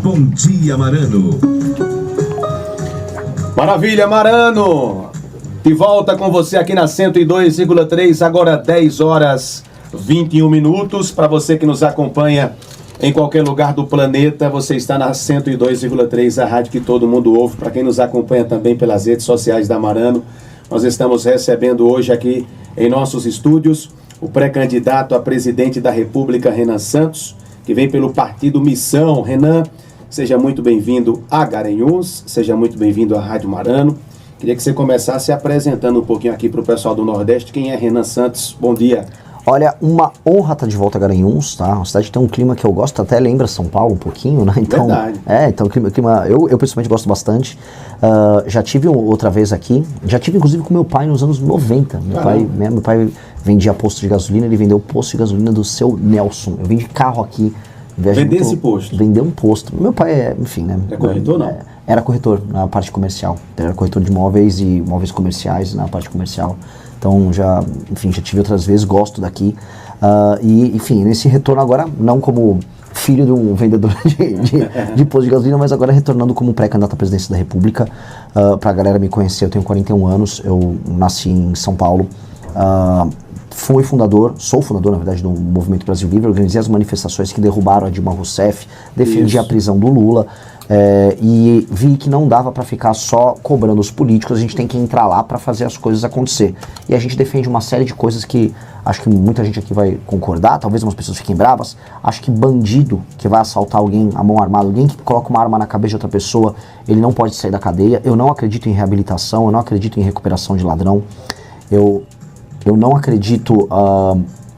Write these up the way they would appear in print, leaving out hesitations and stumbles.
Bom dia, Marano. Maravilha, Marano. De volta com você aqui na 102,3, agora 10 horas 21 minutos. Para você que nos acompanha em qualquer lugar do planeta, você está na 102,3, a rádio que todo mundo ouve. Para quem nos acompanha também pelas redes sociais da Marano, nós estamos recebendo hoje aqui em nossos estúdios o pré-candidato a presidente da República, Renan Santos, que vem pelo partido Missão. Renan, seja muito bem-vindo a Garanhuns, seja muito bem-vindo à Rádio Marano. Queria que você começasse se apresentando um pouquinho aqui para o pessoal do Nordeste. Quem é Renan Santos? Bom dia. Olha, uma honra estar de volta a Garanhuns, tá? A cidade tem um clima que eu gosto, até lembra São Paulo um pouquinho, né? Então, verdade. Então o clima eu pessoalmente gosto bastante. Já tive outra vez aqui, já tive inclusive com meu pai nos anos 90. Meu pai vendia posto de gasolina, ele vendeu o posto de gasolina do seu Nelson. Eu vim de carro aqui. Vender esse posto? Vender um posto. Meu pai enfim, né? É corretor, não? Era corretor na parte comercial. Era corretor de imóveis e imóveis comerciais na parte comercial. Então, já tive outras vezes, gosto daqui. Enfim, nesse retorno agora, não como filho de um vendedor de posto de gasolina, mas agora retornando como pré-candidato à presidência da República. Pra galera me conhecer, eu tenho 41 anos, eu nasci em São Paulo. Sou fundador, na verdade, do Movimento Brasil Livre. Organizei as manifestações que derrubaram a Dilma Rousseff, defendi a prisão do Lula. E vi que não dava para ficar só cobrando os políticos, a gente tem que entrar lá para fazer as coisas acontecer. E a gente defende uma série de coisas que acho que muita gente aqui vai concordar, talvez umas pessoas fiquem bravas. Acho que bandido que vai assaltar alguém a mão armada, alguém que coloca uma arma na cabeça de outra pessoa, ele não pode sair da cadeia. Eu não acredito em reabilitação, eu não acredito em recuperação de ladrão. Eu não acredito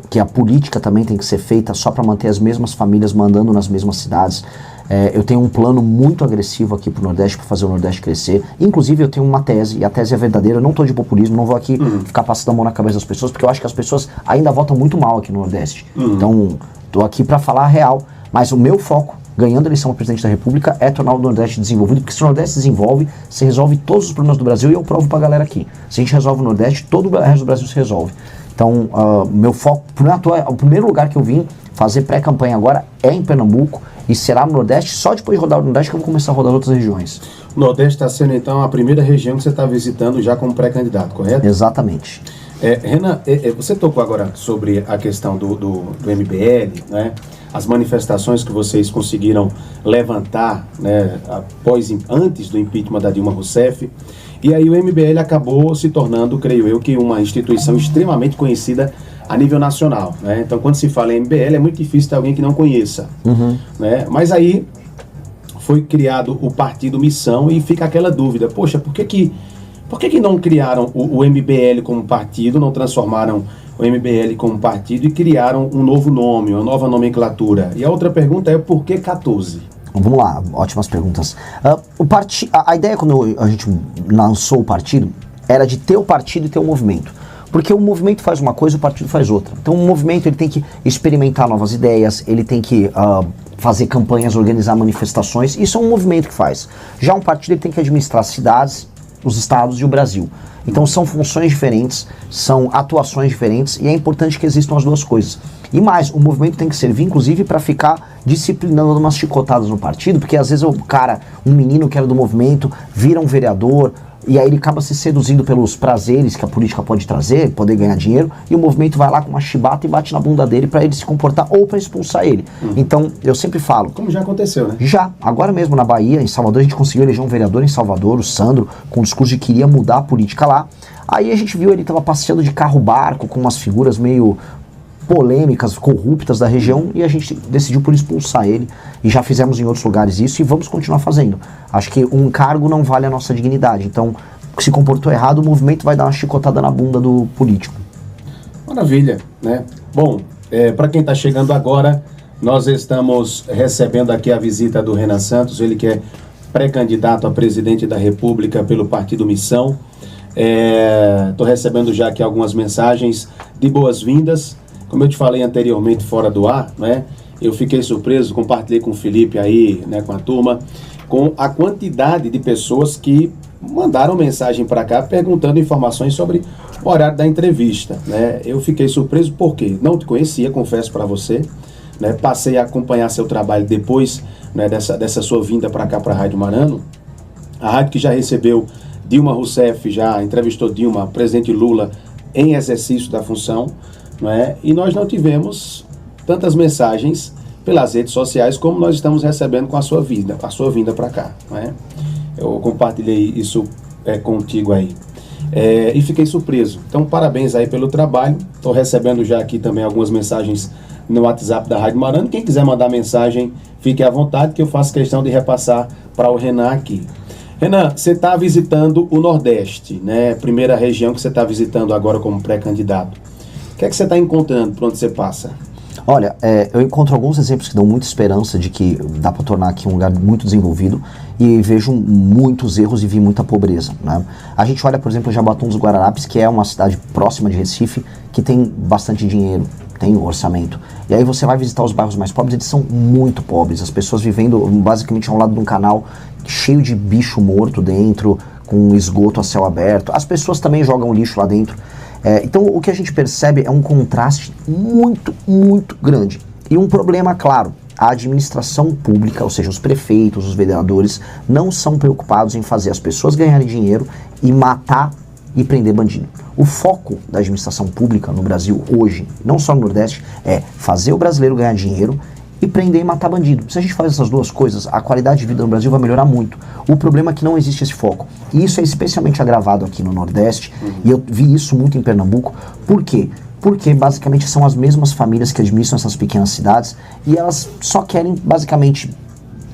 que a política também tem que ser feita só para manter as mesmas famílias mandando nas mesmas cidades. Eu tenho um plano muito agressivo aqui pro Nordeste, para fazer o Nordeste crescer. Inclusive eu tenho uma tese, e a tese é verdadeira, eu não tô de populismo, não vou aqui ficar passando a mão na cabeça das pessoas, porque eu acho que as pessoas ainda votam muito mal aqui no Nordeste. Então, tô aqui para falar a real, mas o meu foco, ganhando a eleição para presidente da República, é tornar o Nordeste desenvolvido, porque se o Nordeste desenvolve, você resolve todos os problemas do Brasil, e eu provo pra galera aqui. Se a gente resolve o Nordeste, todo o resto do Brasil se resolve. Então, meu foco, o primeiro lugar que eu vim fazer pré-campanha agora é em Pernambuco, e será no Nordeste. Só depois de rodar o Nordeste que eu vou começar a rodar outras regiões. O Nordeste está sendo, então, a primeira região que você está visitando já como pré-candidato, correto? Exatamente. Renan, você tocou agora sobre a questão do MBL, né? As manifestações que vocês conseguiram levantar, né, antes do impeachment da Dilma Rousseff. E aí o MBL acabou se tornando, creio eu, que uma instituição extremamente conhecida a nível nacional, né? Então, quando se fala em MBL, é muito difícil ter alguém que não conheça, né? Mas aí foi criado o partido Missão e fica aquela dúvida, poxa, por que não criaram o MBL como partido, não transformaram o MBL como partido e criaram um novo nome, uma nova nomenclatura? E a outra pergunta é, por que 14? Vamos lá, ótimas perguntas. A ideia quando a gente lançou o partido era de ter o partido e ter o movimento. Porque o movimento faz uma coisa, o partido faz outra. Então o movimento ele tem que experimentar novas ideias, ele tem que fazer campanhas, organizar manifestações. Isso é um movimento que faz. Já um partido ele tem que administrar as cidades, os estados e o Brasil. Então são funções diferentes, são atuações diferentes e é importante que existam as duas coisas. E mais, o movimento tem que servir inclusive para ficar disciplinando umas chicotadas no partido, porque às vezes um menino que era do movimento, vira um vereador, e aí ele acaba se seduzindo pelos prazeres que a política pode trazer, poder ganhar dinheiro, e o movimento vai lá com uma chibata e bate na bunda dele para ele se comportar ou para expulsar ele. Então, eu sempre falo... Como já aconteceu, né? Já. Agora mesmo na Bahia, em Salvador, a gente conseguiu eleger um vereador em Salvador, o Sandro, com o discurso de que queria mudar a política lá. Aí a gente viu ele tava passeando de carro-barco com umas figuras meio polêmicas, corruptas da região, e a gente decidiu por expulsar ele, e já fizemos em outros lugares isso, e vamos continuar fazendo. Acho que um cargo não vale a nossa dignidade, então, se comportou errado, o movimento vai dar uma chicotada na bunda do político. Maravilha, né? Bom, para quem está chegando agora, nós estamos recebendo aqui a visita do Renan Santos, ele que é pré-candidato a presidente da República pelo Partido Missão. Estou recebendo já aqui algumas mensagens de boas-vindas. Como eu te falei anteriormente fora do ar, né? Eu fiquei surpreso, compartilhei com o Felipe aí, né, com a turma, com a quantidade de pessoas que mandaram mensagem para cá perguntando informações sobre o horário da entrevista, né? Eu fiquei surpreso porque não te conhecia, confesso para você, né? Passei a acompanhar seu trabalho depois né, dessa sua vinda para cá, para a Rádio Marano. A rádio que já recebeu Dilma Rousseff, já entrevistou Dilma, presidente Lula, em exercício da função, não é? E nós não tivemos tantas mensagens pelas redes sociais como nós estamos recebendo com a sua vinda para cá, não é? Eu compartilhei isso contigo aí. E fiquei surpreso. Então, parabéns aí pelo trabalho. Estou recebendo já aqui também algumas mensagens no WhatsApp da Rádio Marano. Quem quiser mandar mensagem, fique à vontade, que eu faço questão de repassar para o Renan aqui. Renan, você está visitando o Nordeste, né? Primeira região que você está visitando agora como pré-candidato. O que é que você está encontrando por onde você passa? Olha, eu encontro alguns exemplos que dão muita esperança de que dá para tornar aqui um lugar muito desenvolvido e vejo muitos erros e vi muita pobreza, né? A gente olha, por exemplo, Jaboatão dos Guararapes, que é uma cidade próxima de Recife, que tem bastante dinheiro, tem orçamento. E aí você vai visitar os bairros mais pobres, eles são muito pobres. As pessoas vivendo basicamente ao lado de um canal cheio de bicho morto dentro, com esgoto a céu aberto. As pessoas também jogam lixo lá dentro. Então o que a gente percebe é um contraste muito, muito grande. E um problema, claro, a administração pública, ou seja, os prefeitos, os vereadores, não são preocupados em fazer as pessoas ganharem dinheiro e matar e prender bandido. O foco da administração pública no Brasil hoje, não só no Nordeste, é fazer o brasileiro ganhar dinheiro e prender e matar bandido. Se a gente faz essas duas coisas, a qualidade de vida no Brasil vai melhorar muito. O problema é que não existe esse foco. E isso é especialmente agravado aqui no Nordeste, e eu vi isso muito em Pernambuco. Por quê? Porque basicamente são as mesmas famílias que administram essas pequenas cidades e elas só querem basicamente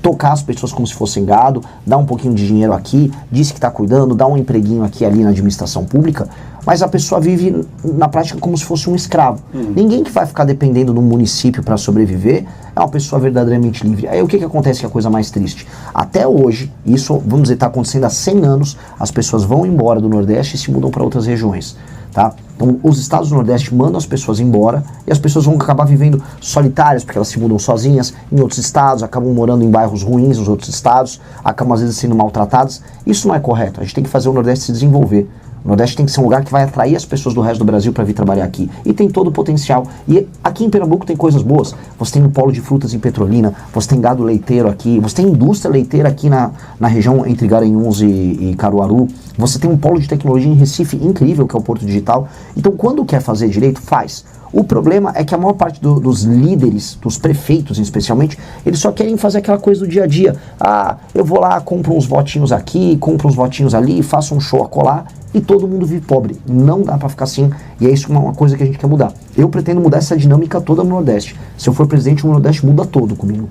tocar as pessoas como se fossem gado, dar um pouquinho de dinheiro aqui, diz que está cuidando, dá um empreguinho aqui e ali na administração pública, mas a pessoa vive na prática como se fosse um escravo. Ninguém que vai ficar dependendo de um município para sobreviver é uma pessoa verdadeiramente livre. Aí o que acontece, que é a coisa mais triste? Até hoje, isso, vamos dizer, está acontecendo há 100 anos, as pessoas vão embora do Nordeste e se mudam para outras regiões. Tá? Então os estados do Nordeste mandam as pessoas embora e as pessoas vão acabar vivendo solitárias, porque elas se mudam sozinhas em outros estados, acabam morando em bairros ruins nos outros estados, acabam às vezes sendo maltratadas. Isso não é correto, a gente tem que fazer o Nordeste se desenvolver. O Nordeste tem que ser um lugar que vai atrair as pessoas do resto do Brasil para vir trabalhar aqui. E tem todo o potencial. E aqui em Pernambuco tem coisas boas. Você tem um polo de frutas em Petrolina, você tem gado leiteiro aqui, você tem indústria leiteira aqui na região entre Garanhuns e Caruaru. Você tem um polo de tecnologia em Recife incrível, que é o Porto Digital. Então, quando quer fazer direito, faz. O problema é que a maior parte dos líderes, dos prefeitos especialmente, eles só querem fazer aquela coisa do dia a dia. Ah, eu vou lá, compro uns votinhos aqui, compro uns votinhos ali, faço um show a colar e todo mundo vive pobre. Não dá pra ficar assim, e é isso uma coisa que a gente quer mudar. Eu pretendo mudar essa dinâmica toda no Nordeste. Se eu for presidente, o Nordeste muda todo comigo.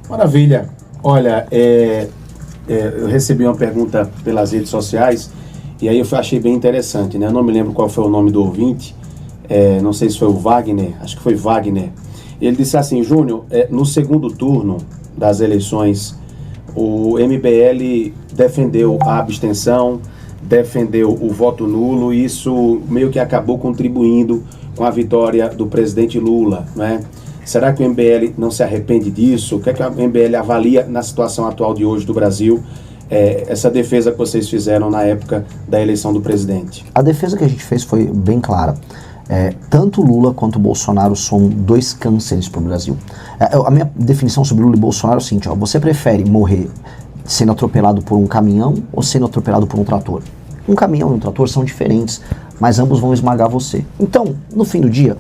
Maravilha. Olha, eu recebi uma pergunta pelas redes sociais e aí eu achei bem interessante, né? Eu não me lembro qual foi o nome do ouvinte, não sei se foi o Wagner, acho que foi Wagner. Ele disse assim: Júnior, no segundo turno das eleições, o MBL defendeu a abstenção, defendeu o voto nulo, e isso meio que acabou contribuindo com a vitória do presidente Lula, né? Será que o MBL não se arrepende disso? O que é que o MBL avalia na situação atual de hoje do Brasil, essa defesa que vocês fizeram na época da eleição do presidente? A defesa que a gente fez foi bem clara. Tanto Lula quanto Bolsonaro são dois cânceres para o Brasil. A minha definição sobre Lula e Bolsonaro é o seguinte: você prefere morrer sendo atropelado por um caminhão ou sendo atropelado por um trator? Um caminhão e um trator são diferentes, mas ambos vão esmagar você. Então, no fim do dia,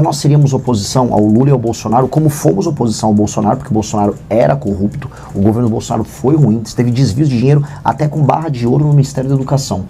nós seríamos oposição ao Lula e ao Bolsonaro, como fomos oposição ao Bolsonaro, porque o Bolsonaro era corrupto, o governo Bolsonaro foi ruim, teve desvios de dinheiro até com barra de ouro no Ministério da Educação.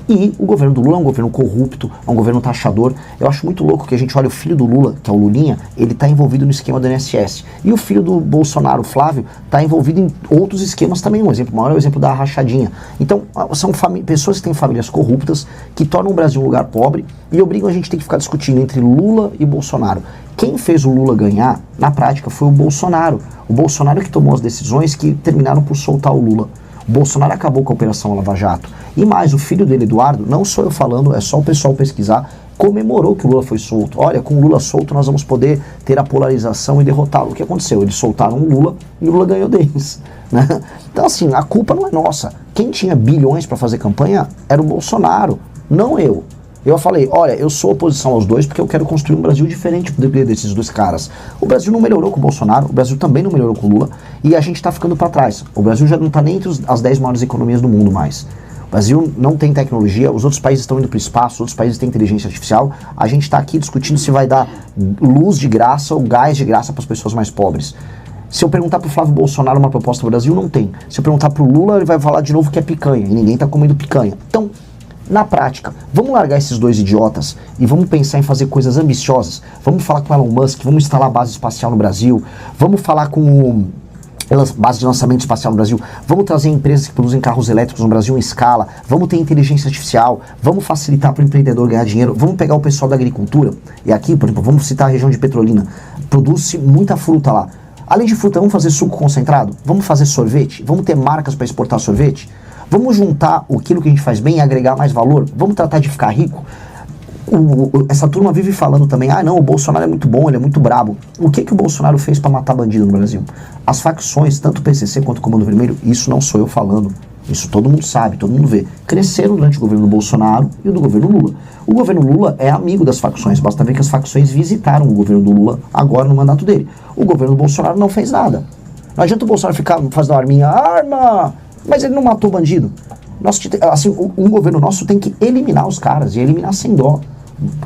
E o governo do Lula é um governo corrupto, é um governo taxador. Eu acho muito louco que a gente olha o filho do Lula, que é o Lulinha, ele está envolvido no esquema do INSS. E o filho do Bolsonaro, o Flávio, está envolvido em outros esquemas também. Um exemplo maior é o exemplo da rachadinha. Então, são pessoas que têm famílias corruptas, que tornam o Brasil um lugar pobre e obrigam a gente a ter que ficar discutindo entre Lula e Bolsonaro. Quem fez o Lula ganhar, na prática, foi o Bolsonaro. O Bolsonaro que tomou as decisões que terminaram por soltar o Lula. O Bolsonaro acabou com a Operação Lava Jato. E mais, o filho dele, Eduardo, não sou eu falando, é só o pessoal pesquisar, comemorou que o Lula foi solto. Olha, com o Lula solto nós vamos poder ter a polarização e derrotá-lo. O que aconteceu? Eles soltaram o Lula e o Lula ganhou deles, né? Então assim, a culpa não é nossa. Quem tinha bilhões para fazer campanha era o Bolsonaro, não eu. Eu falei, olha, eu sou oposição aos dois porque eu quero construir um Brasil diferente desses dois caras. O Brasil não melhorou com o Bolsonaro, o Brasil também não melhorou com o Lula, e a gente está ficando para trás. O Brasil já não está nem entre as 10 maiores economias do mundo mais. O Brasil não tem tecnologia, os outros países estão indo para o espaço, os outros países têm inteligência artificial. A gente está aqui discutindo se vai dar luz de graça ou gás de graça para as pessoas mais pobres. Se eu perguntar pro Flávio Bolsonaro uma proposta do Brasil, não tem. Se eu perguntar pro Lula, ele vai falar de novo que é picanha, e ninguém tá comendo picanha. Então, na prática, vamos largar esses dois idiotas e vamos pensar em fazer coisas ambiciosas. Vamos falar com Elon Musk, vamos instalar base espacial no Brasil, vamos falar com base de lançamento espacial no Brasil, vamos trazer empresas que produzem carros elétricos no Brasil em escala, vamos ter inteligência artificial, vamos facilitar para o empreendedor ganhar dinheiro, vamos pegar o pessoal da agricultura, e aqui, por exemplo, vamos citar a região de Petrolina, produz-se muita fruta lá. Além de fruta, vamos fazer suco concentrado, vamos fazer sorvete, vamos ter marcas para exportar sorvete, vamos juntar aquilo que a gente faz bem e agregar mais valor, vamos tratar de ficar rico. Essa turma vive falando também, não, o Bolsonaro é muito bom, ele é muito brabo. O que o Bolsonaro fez para matar bandido no Brasil? As facções, tanto o PCC quanto o Comando Vermelho, isso não sou eu falando, isso todo mundo sabe, todo mundo vê, cresceram durante o governo do Bolsonaro e o do governo Lula. O governo Lula é amigo das facções, basta ver que as facções visitaram o governo do Lula agora no mandato dele. O governo do Bolsonaro não fez nada. Não adianta o Bolsonaro ficar fazendo arma, mas ele não matou bandido. Assim, um governo nosso tem que eliminar os caras e eliminar sem dó.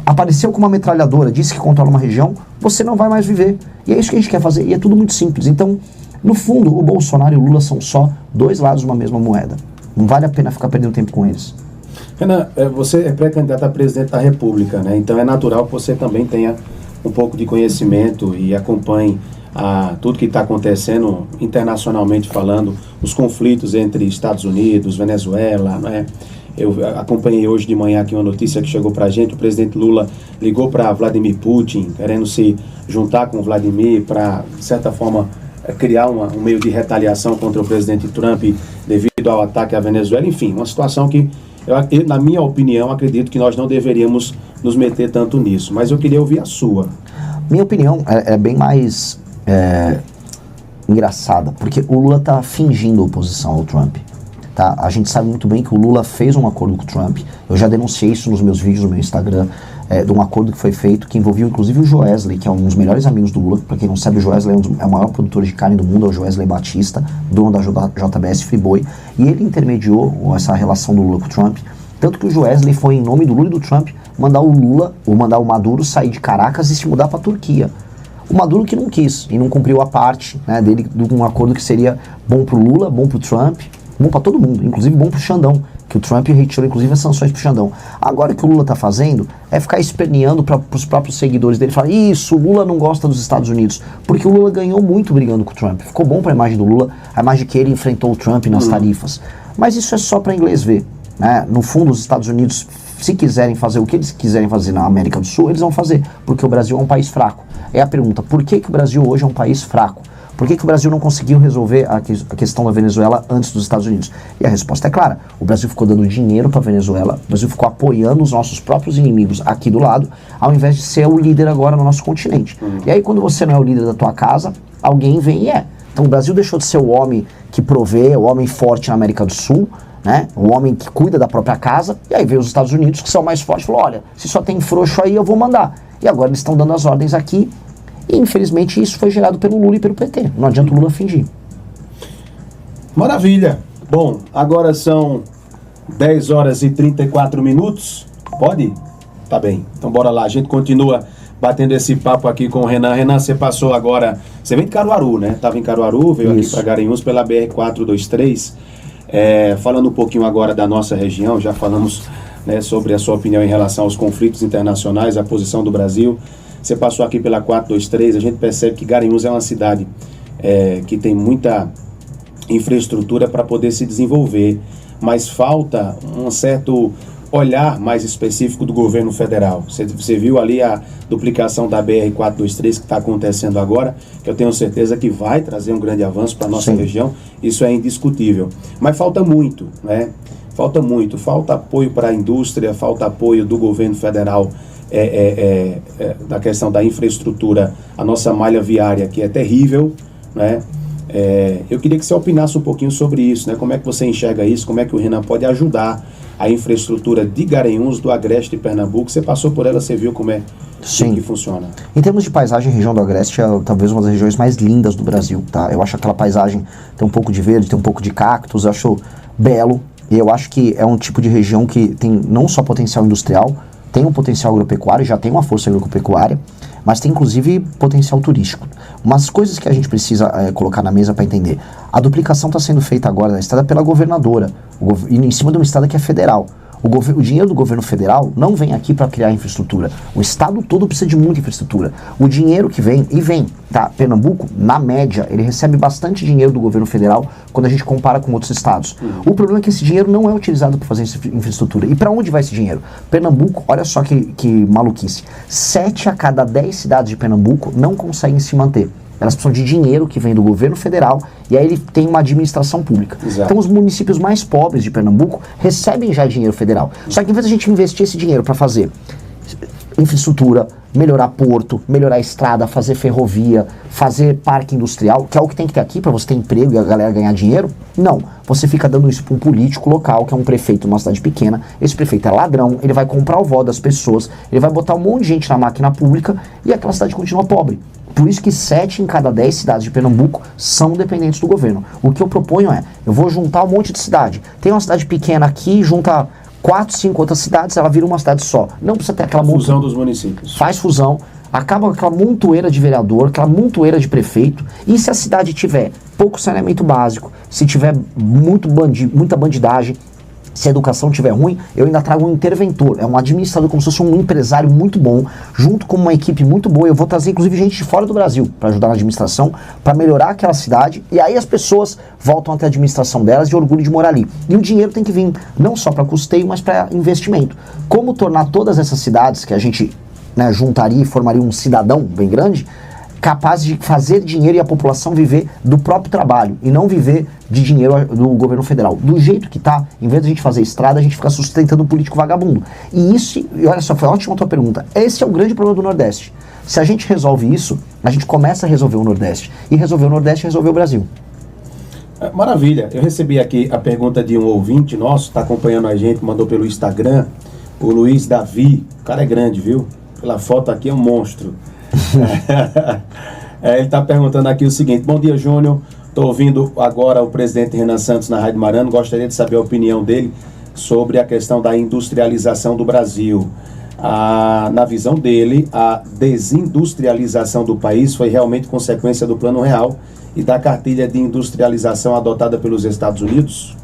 Apareceu com uma metralhadora, disse que controla uma região, você não vai mais viver. E é isso que a gente quer fazer, e é tudo muito simples. Então, no fundo, o Bolsonaro e o Lula são só dois lados de uma mesma moeda. Não vale a pena ficar perdendo tempo com eles. Renan, você é pré-candidato a presidente da República, né? Então é natural que você também tenha um pouco de conhecimento e acompanhe tudo que está acontecendo internacionalmente falando, os conflitos entre Estados Unidos, Venezuela, né? Eu acompanhei hoje de manhã aqui uma notícia que chegou para a gente, o presidente Lula ligou para Vladimir Putin, querendo se juntar com Vladimir para, de certa forma, criar um meio de retaliação contra o presidente Trump devido ao ataque à Venezuela. Enfim, uma situação que, na minha opinião, acredito que nós não deveríamos nos meter tanto nisso. Mas eu queria ouvir a sua. Minha opinião é bem mais engraçada, porque o Lula está fingindo oposição ao Trump. Tá? A gente sabe muito bem que o Lula fez um acordo com o Trump. Eu já denunciei isso nos meus vídeos no meu Instagram, de um acordo que foi feito, que envolvia inclusive o Joesley, que é um dos melhores amigos do Lula. Para quem não sabe, o Joesley é o maior produtor de carne do mundo, é o Joesley Batista, dono da JBS Friboi, e ele intermediou essa relação do Lula com o Trump, tanto que o Joesley foi, em nome do Lula e do Trump, mandar o Maduro sair de Caracas e se mudar para a Turquia. O Maduro que não quis, e não cumpriu a parte, né, dele, de um acordo que seria bom pro Lula, bom pro Trump, bom para todo mundo, inclusive bom pro Xandão, que o Trump retirou inclusive as sanções pro Xandão. Agora o que o Lula tá fazendo é ficar esperneando pros próprios seguidores dele, falar, isso, o Lula não gosta dos Estados Unidos, porque o Lula ganhou muito brigando com o Trump. Ficou bom pra imagem do Lula, a imagem que ele enfrentou o Trump nas tarifas. Mas isso é só para inglês ver, né? No fundo, os Estados Unidos, se quiserem fazer o que eles quiserem fazer na América do Sul, eles vão fazer, porque o Brasil é um país fraco. É a pergunta, por que o Brasil hoje é um país fraco? Por que o Brasil não conseguiu resolver a questão da Venezuela antes dos Estados Unidos? E a resposta é clara. O Brasil ficou dando dinheiro para a Venezuela, o Brasil ficou apoiando os nossos próprios inimigos aqui do lado, ao invés de ser o líder agora no nosso continente. E aí, quando você não é o líder da tua casa, alguém vem e é. Então o Brasil deixou de ser o homem que provê, o homem forte na América do Sul, né? O homem que cuida da própria casa, e aí veio os Estados Unidos, que são mais fortes, falou, olha, se só tem frouxo aí, eu vou mandar. E agora eles estão dando as ordens aqui, e infelizmente isso foi gerado pelo Lula e pelo PT. Não adianta o Lula fingir. Maravilha. Bom, agora são 10 horas e 34 minutos. Pode? Tá bem. Então bora lá. A gente continua batendo esse papo aqui com o Renan. Renan, você passou agora... Você vem de Caruaru, né? Tava em Caruaru, veio aqui para Garanhuns pela BR-423. Falando um pouquinho agora da nossa região, já falamos, né, sobre a sua opinião em relação aos conflitos internacionais, a posição do Brasil. Você passou aqui pela 423, a gente percebe que Garanhuns é uma cidade que tem muita infraestrutura para poder se desenvolver, mas falta um certo olhar mais específico do governo federal. Você viu ali a duplicação da BR-423 que está acontecendo agora, que eu tenho certeza que vai trazer um grande avanço para a nossa região, isso é indiscutível. Mas falta muito, né? Falta apoio para a indústria, falta apoio do governo federal da questão da infraestrutura, a nossa malha viária que é terrível, né? Eu queria que você opinasse um pouquinho sobre isso, né? Como é que você enxerga isso? Como é que o Renan pode ajudar a infraestrutura de Garanhuns, do Agreste de Pernambuco? Você passou por ela, você viu como é que funciona. Em termos de paisagem, a região do Agreste é talvez uma das regiões mais lindas do Brasil, tá? Eu acho aquela paisagem, tem um pouco de verde, tem um pouco de cactos, eu acho belo, e eu acho que é um tipo de região que tem não só potencial industrial, tem um potencial agropecuário, já tem uma força agropecuária, mas tem inclusive potencial turístico. Umas coisas que a gente precisa colocar na mesa para entender. A duplicação está sendo feita agora na estrada pela governadora, e em cima de uma estrada que é federal. O dinheiro do governo federal não vem aqui para criar infraestrutura. O estado todo precisa de muita infraestrutura. O dinheiro que vem, tá? Pernambuco, na média, ele recebe bastante dinheiro do governo federal quando a gente compara com outros estados. O problema é que esse dinheiro não é utilizado para fazer infraestrutura. E para onde vai esse dinheiro? Pernambuco, olha só que maluquice. 7 a cada 10 cidades de Pernambuco não conseguem se manter. Elas precisam de dinheiro que vem do governo federal e aí ele tem uma administração pública. Exato. Então os municípios mais pobres de Pernambuco recebem já dinheiro federal. Só que em vez de a gente investir esse dinheiro para fazer infraestrutura, melhorar porto, melhorar estrada, fazer ferrovia, fazer parque industrial, que é o que tem que ter aqui para você ter emprego e a galera ganhar dinheiro, não. Você fica dando isso para um político local, que é um prefeito numa cidade pequena. Esse prefeito é ladrão, ele vai comprar o voto das pessoas, ele vai botar um monte de gente na máquina pública e aquela cidade continua pobre. Por isso que 7 em cada 10 cidades de Pernambuco são dependentes do governo. O que eu proponho eu vou juntar um monte de cidade. Tem uma cidade pequena aqui, junta 4, 5 outras cidades, ela vira uma cidade só. Não precisa ter aquela fusão dos municípios. Faz fusão, acaba com aquela montoeira de vereador, aquela montoeira de prefeito. E se a cidade tiver pouco saneamento básico, se tiver muita bandidagem, se a educação estiver ruim, eu ainda trago um interventor, é um administrador, como se fosse um empresário muito bom, junto com uma equipe muito boa. Eu vou trazer inclusive gente de fora do Brasil para ajudar na administração, para melhorar aquela cidade, e aí as pessoas voltam até a administração delas de orgulho de morar ali. E o dinheiro tem que vir não só para custeio, mas para investimento. Como tornar todas essas cidades que a gente juntaria e formaria um cidadão bem grande, capaz de fazer dinheiro e a população viver do próprio trabalho e não viver de dinheiro do governo federal. Do jeito que tá, em vez de a gente fazer estrada, a gente fica sustentando um político vagabundo. E olha só, foi ótima a tua pergunta. Esse é o grande problema do Nordeste. Se a gente resolve isso, a gente começa a resolver o Nordeste. E resolver o Nordeste, resolver o Brasil. Maravilha. Eu recebi aqui a pergunta de um ouvinte nosso, está acompanhando a gente, mandou pelo Instagram, o Luiz Davi. O cara é grande, viu? Pela foto aqui é um monstro. Ele está perguntando aqui o seguinte: bom dia, Júnior, estou ouvindo agora o presidente Renan Santos na Rádio Marano, gostaria de saber a opinião dele sobre a questão da industrialização do Brasil. Na visão dele, a desindustrialização do país foi realmente consequência do Plano Real e da cartilha de industrialização adotada pelos Estados Unidos?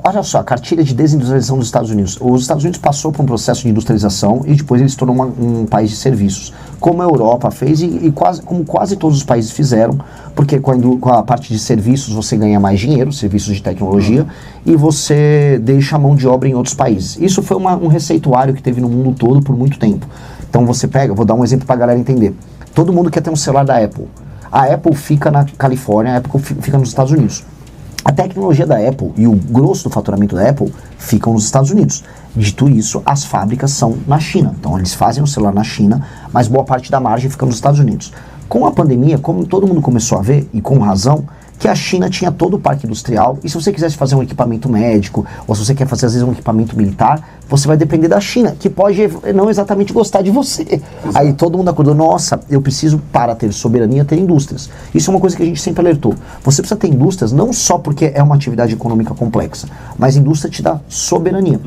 Olha só, a cartilha de desindustrialização dos Estados Unidos. Os Estados Unidos passou por um processo de industrialização e depois ele se tornou um país de serviços, como a Europa fez como quase todos os países fizeram, porque com a parte de serviços você ganha mais dinheiro, serviços de tecnologia, e você deixa a mão de obra em outros países. Isso foi um receituário que teve no mundo todo por muito tempo. Então você pega, vou dar um exemplo para a galera entender. Todo mundo quer ter um celular da Apple. A Apple fica na Califórnia, a Apple fica nos Estados Unidos. A tecnologia da Apple e o grosso do faturamento da Apple ficam nos Estados Unidos. Dito isso, as fábricas são na China. Então eles fazem o celular na China, mas boa parte da margem fica nos Estados Unidos. Com a pandemia, como todo mundo começou a ver, e com razão, que a China tinha todo o parque industrial, e se você quisesse fazer um equipamento médico, ou se você quer fazer às vezes um equipamento militar, você vai depender da China, que pode não exatamente gostar de você. Exato. Aí todo mundo acordou, nossa, eu preciso, para ter soberania, ter indústrias. Isso é uma coisa que a gente sempre alertou. Você precisa ter indústrias não só porque é uma atividade econômica complexa, mas indústria te dá soberania.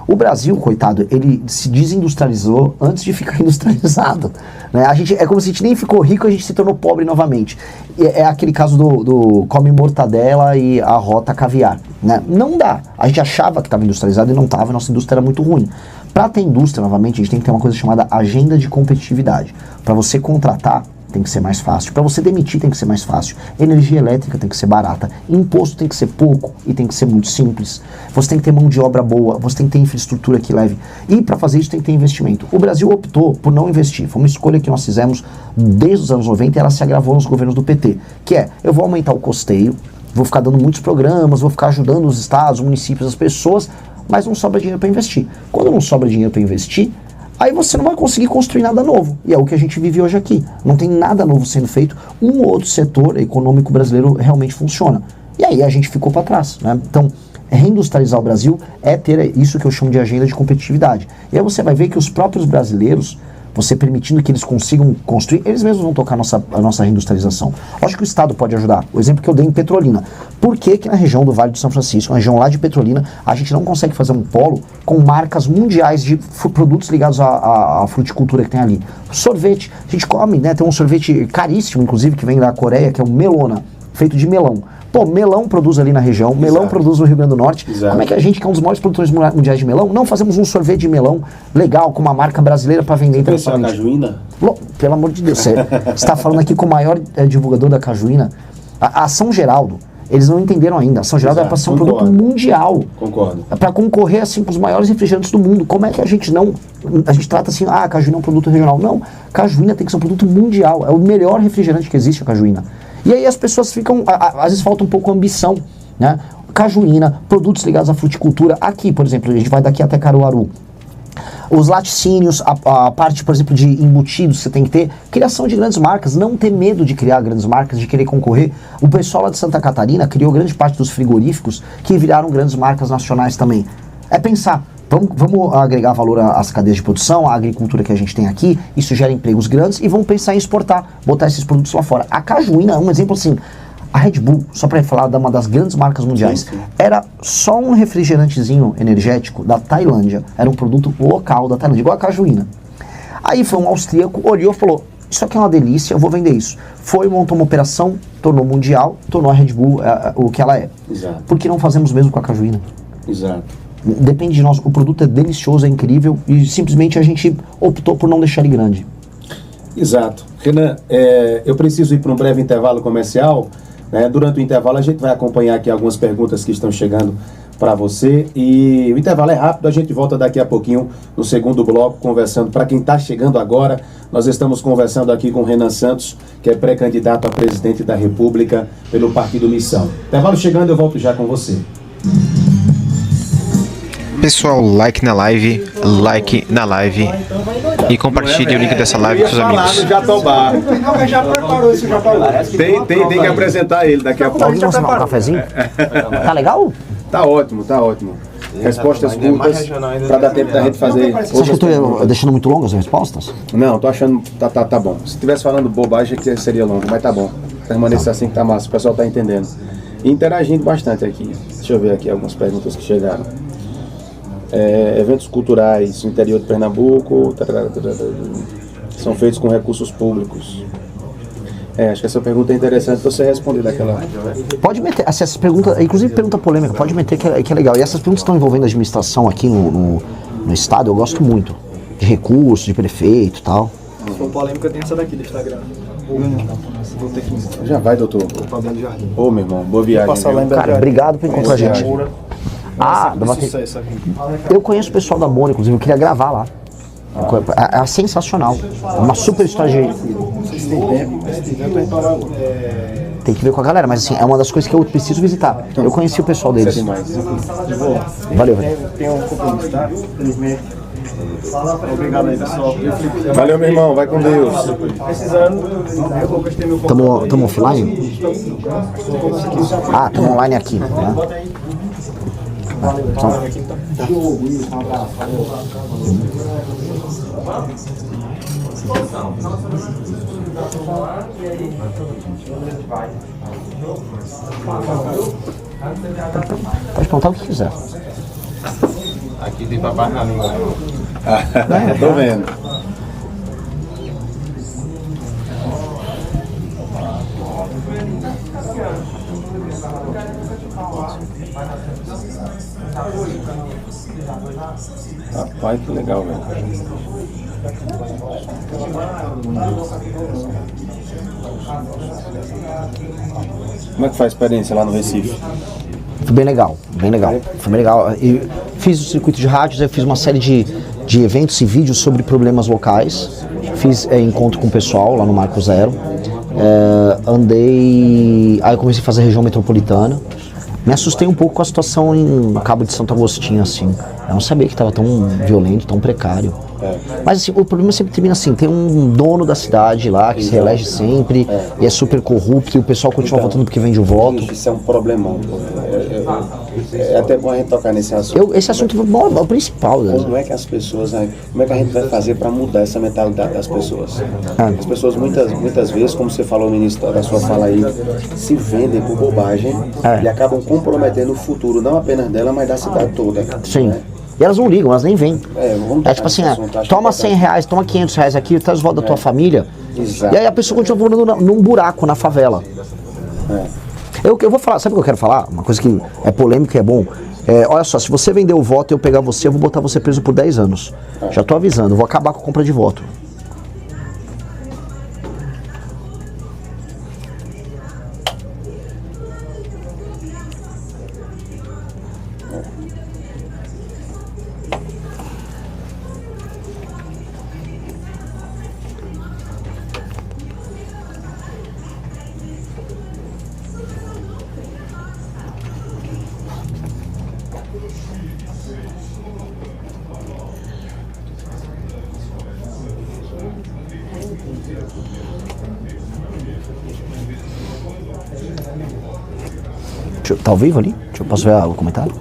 O Brasil, coitado, ele se desindustrializou antes de ficar industrializado. Né? É como se a gente nem ficou rico, a gente se tornou pobre novamente. É aquele caso do come mortadela e a rota caviar. Né? Não dá. A gente achava que estava industrializado e não estava, a nossa indústria era muito ruim. Para ter indústria, novamente, a gente tem que ter uma coisa chamada agenda de competitividade. Para você contratar, tem que ser mais fácil. Para você demitir, tem que ser mais fácil. Energia elétrica tem que ser barata. Imposto tem que ser pouco e tem que ser muito simples. Você tem que ter mão de obra boa, você tem que ter infraestrutura que leve. E para fazer isso tem que ter investimento. O Brasil optou por não investir. Foi uma escolha que nós fizemos desde os anos 90 e ela se agravou nos governos do PT. Que é, eu vou aumentar o custeio, vou ficar dando muitos programas, vou ficar ajudando os estados, os municípios, as pessoas, mas não sobra dinheiro para investir. Quando não sobra dinheiro para investir, aí você não vai conseguir construir nada novo. E é o que a gente vive hoje aqui. Não tem nada novo sendo feito. Um ou outro setor econômico brasileiro realmente funciona. E aí a gente ficou para trás, né? Então, reindustrializar o Brasil é ter isso que eu chamo de agenda de competitividade. E aí você vai ver que os próprios brasileiros, você permitindo que eles consigam construir, eles mesmos vão tocar a nossa reindustrialização. Acho que o Estado pode ajudar. O exemplo que eu dei em Petrolina. Por que que na região do Vale do São Francisco, na região lá de Petrolina, a gente não consegue fazer um polo com marcas mundiais de produtos ligados à fruticultura que tem ali? Sorvete. A gente come, né? Tem um sorvete caríssimo, inclusive, que vem da Coreia, que é o Melona, feito de melão. Pô, melão produz ali na região, melão produz no Rio Grande do Norte. Exato. Como é que a gente, que é um dos maiores produtores mundiais de melão, não fazemos um sorvete de melão legal, com uma marca brasileira para vender internacionalmente? Cajuína? Pelo amor de Deus, você está falando aqui com o maior divulgador da cajuína. A São Geraldo, eles não entenderam ainda. A São Geraldo é para ser um produto mundial. Concordo. É para concorrer assim com os maiores refrigerantes do mundo. Como é que a gente não... A gente trata assim, a cajuína é um produto regional. Não, cajuína tem que ser um produto mundial. É o melhor refrigerante que existe, a cajuína. E aí as pessoas ficam, às vezes falta um pouco ambição, né? Cajuína, produtos ligados à fruticultura. Aqui, por exemplo, a gente vai daqui até Caruaru. Os laticínios, a parte, por exemplo, de embutidos, você tem que ter criação de grandes marcas, não ter medo de criar grandes marcas, de querer concorrer. O pessoal lá de Santa Catarina criou grande parte dos frigoríficos que viraram grandes marcas nacionais também. É pensar, vamos agregar valor às cadeias de produção, à agricultura que a gente tem aqui, isso gera empregos grandes e vamos pensar em exportar, botar esses produtos lá fora. A cajuína é um exemplo assim. A Red Bull, só para falar de uma das grandes marcas mundiais, era só um refrigerantezinho energético da Tailândia, era um produto local da Tailândia, igual a cajuína. Aí foi um austríaco, olhou e falou, isso aqui é uma delícia, eu vou vender isso. Foi, montou uma operação, tornou mundial, tornou a Red Bull o que ela é. Exato. Por que não fazemos o mesmo com a cajuína? Exato. Depende de nós, o produto é delicioso, é incrível e simplesmente a gente optou por não deixar ele grande. Exato. Renan, eu preciso ir para um breve intervalo comercial. Durante o intervalo a gente vai acompanhar aqui algumas perguntas que estão chegando para você e o intervalo é rápido, a gente volta daqui a pouquinho no segundo bloco conversando. Para quem está chegando agora, nós estamos conversando aqui com o Renan Santos, que é pré-candidato a presidente da República pelo Partido Missão. Intervalo chegando, eu volto já com você. Pessoal, like na live e compartilhe o link dessa live com seus amigos. Já preparou isso, tem que apresentar ele daqui a pouco. Vamos tomar um cafezinho? Tá legal? Tá ótimo. Respostas curtas, para dar tempo da gente fazer. Você acha que eu tô deixando muito longas as respostas? Não, tô achando, tá bom. Se estivesse falando bobagem, que seria longo, mas tá bom. Permanecer assim que tá massa, o pessoal tá entendendo. E interagindo bastante aqui. Deixa eu ver aqui algumas perguntas que chegaram. Eventos culturais no interior de Pernambuco são feitos com recursos públicos. Acho que essa pergunta é interessante você responder daquela. Pode meter, essas perguntas, inclusive pergunta polêmica, pode meter que é legal. E essas perguntas estão envolvendo a administração aqui no estado, eu gosto muito. De recursos, de prefeito e tal. Se for polêmica, tem essa daqui do Instagram. Vou ter 15. Já vai, doutor. Fabiano Jardim. Ô, meu irmão, boa viagem. Cara, obrigado por encontrar a gente. Eu conheço o pessoal da Moura, inclusive, eu queria gravar lá. É sensacional. Uma super história de... Tem que ver com a galera, mas assim, é uma das coisas que eu preciso visitar. Eu conheci o pessoal deles. Valeu, velho. Tem um compromisso, tá? Infelizmente. Obrigado aí, pessoal. Valeu, meu irmão. Vai com Deus. Precisando, eu vou vestir meu computador. Tamo offline? Tamo online aqui, né? Pode perguntar o que quiser. Aqui tem papai na língua. Tô vendo. Rapaz, que legal, velho. Como é que faz a experiência lá no Recife? Foi bem legal. Foi bem legal. Eu fiz o circuito de rádios, eu fiz uma série de eventos e vídeos sobre problemas locais. Fiz encontro com o pessoal lá no Marco Zero. Aí eu comecei a fazer a região metropolitana. Me assustei um pouco com a situação em Cabo de Santo Agostinho, assim. Eu não sabia que estava tão violento, tão precário. Mas assim, o problema sempre termina assim, tem um dono da cidade lá que se reelege sempre e é super corrupto e o pessoal continua votando porque vende o voto. Isso é um problemão. É até bom a gente tocar nesse assunto. Esse assunto é o principal. Como é que as pessoas, como é que a gente vai fazer para mudar essa mentalidade das pessoas? As pessoas muitas vezes, como você falou no início da sua fala aí, se vendem por bobagem e acabam comprometendo o futuro, não apenas dela, mas da cidade toda. Sim. Né? E elas não ligam, elas nem vêm. É tipo assim, toma 100 reais, toma 500 reais aqui, traz o voto da tua família. Exato. E aí a pessoa continua morando num buraco na favela. Eu vou falar, sabe o que eu quero falar? Uma coisa que é polêmica e é bom. Olha só, se você vender o voto e eu pegar você, eu vou botar você preso por 10 anos. Já tô avisando, eu vou acabar com a compra de voto. Tá ao vivo ali? Posso ver o comentário?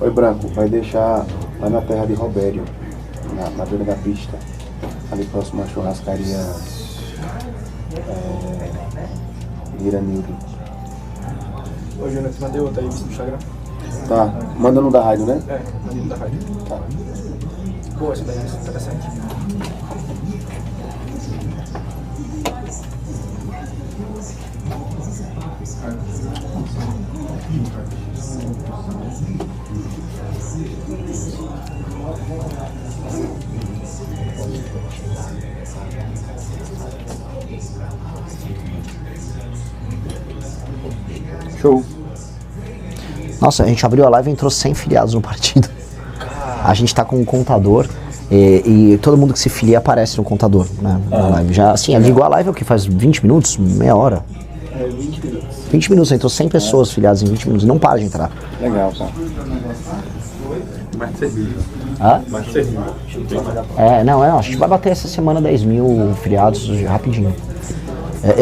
Oi, Branco, vai deixar lá na terra de Robério, na beira da pista, ali próximo à churrascaria Iranildo. Ô, Júnior, você mandei outra aí no Instagram? Tá, manda no da rádio, né? Mandei no da rádio. Tá. Boa, essa daí é interessante. Show. Nossa, a gente abriu a live e entrou 100 filiados no partido. A gente tá com um contador e todo mundo que se filia aparece no contador, né? Na live. Já, assim, ligou a live é o que? Faz 20 minutos? Meia hora? 20 minutos. 20 minutos, entrou 100 pessoas filiadas em 20 minutos. Não para de entrar. Legal, cara. Mais de serviço. Hã? Mais de serviço. Não, a gente vai bater essa semana 10 mil filiados rapidinho.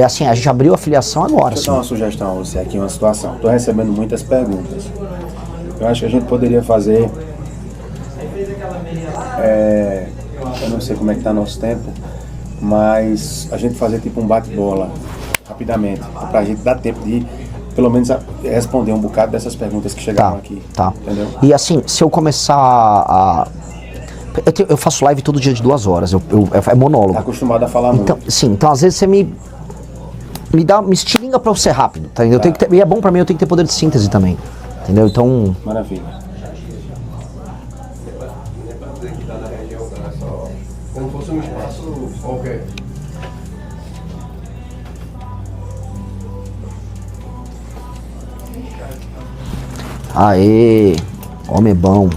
Assim, a gente abriu a filiação agora. Deixa eu dar uma sugestão a você aqui, uma situação. Estou recebendo muitas perguntas. Eu acho que a gente poderia fazer... eu não sei como é que está nosso tempo, mas a gente fazer tipo um bate-bola, rapidamente, para a gente dar tempo de, pelo menos, responder um bocado dessas perguntas que chegaram aqui. Tá. Entendeu? E assim, se eu começar a... Eu faço live todo dia de 2 horas, é monólogo. Tá acostumado a falar então, muito. Sim, então às vezes você me estilinga pra eu ser rápido, tá? Eu tenho que ter, e é bom pra mim, eu tenho que ter poder de síntese também, entendeu? Então... Maravilha. Como fosse um espaço qualquer. Aê, homem bom.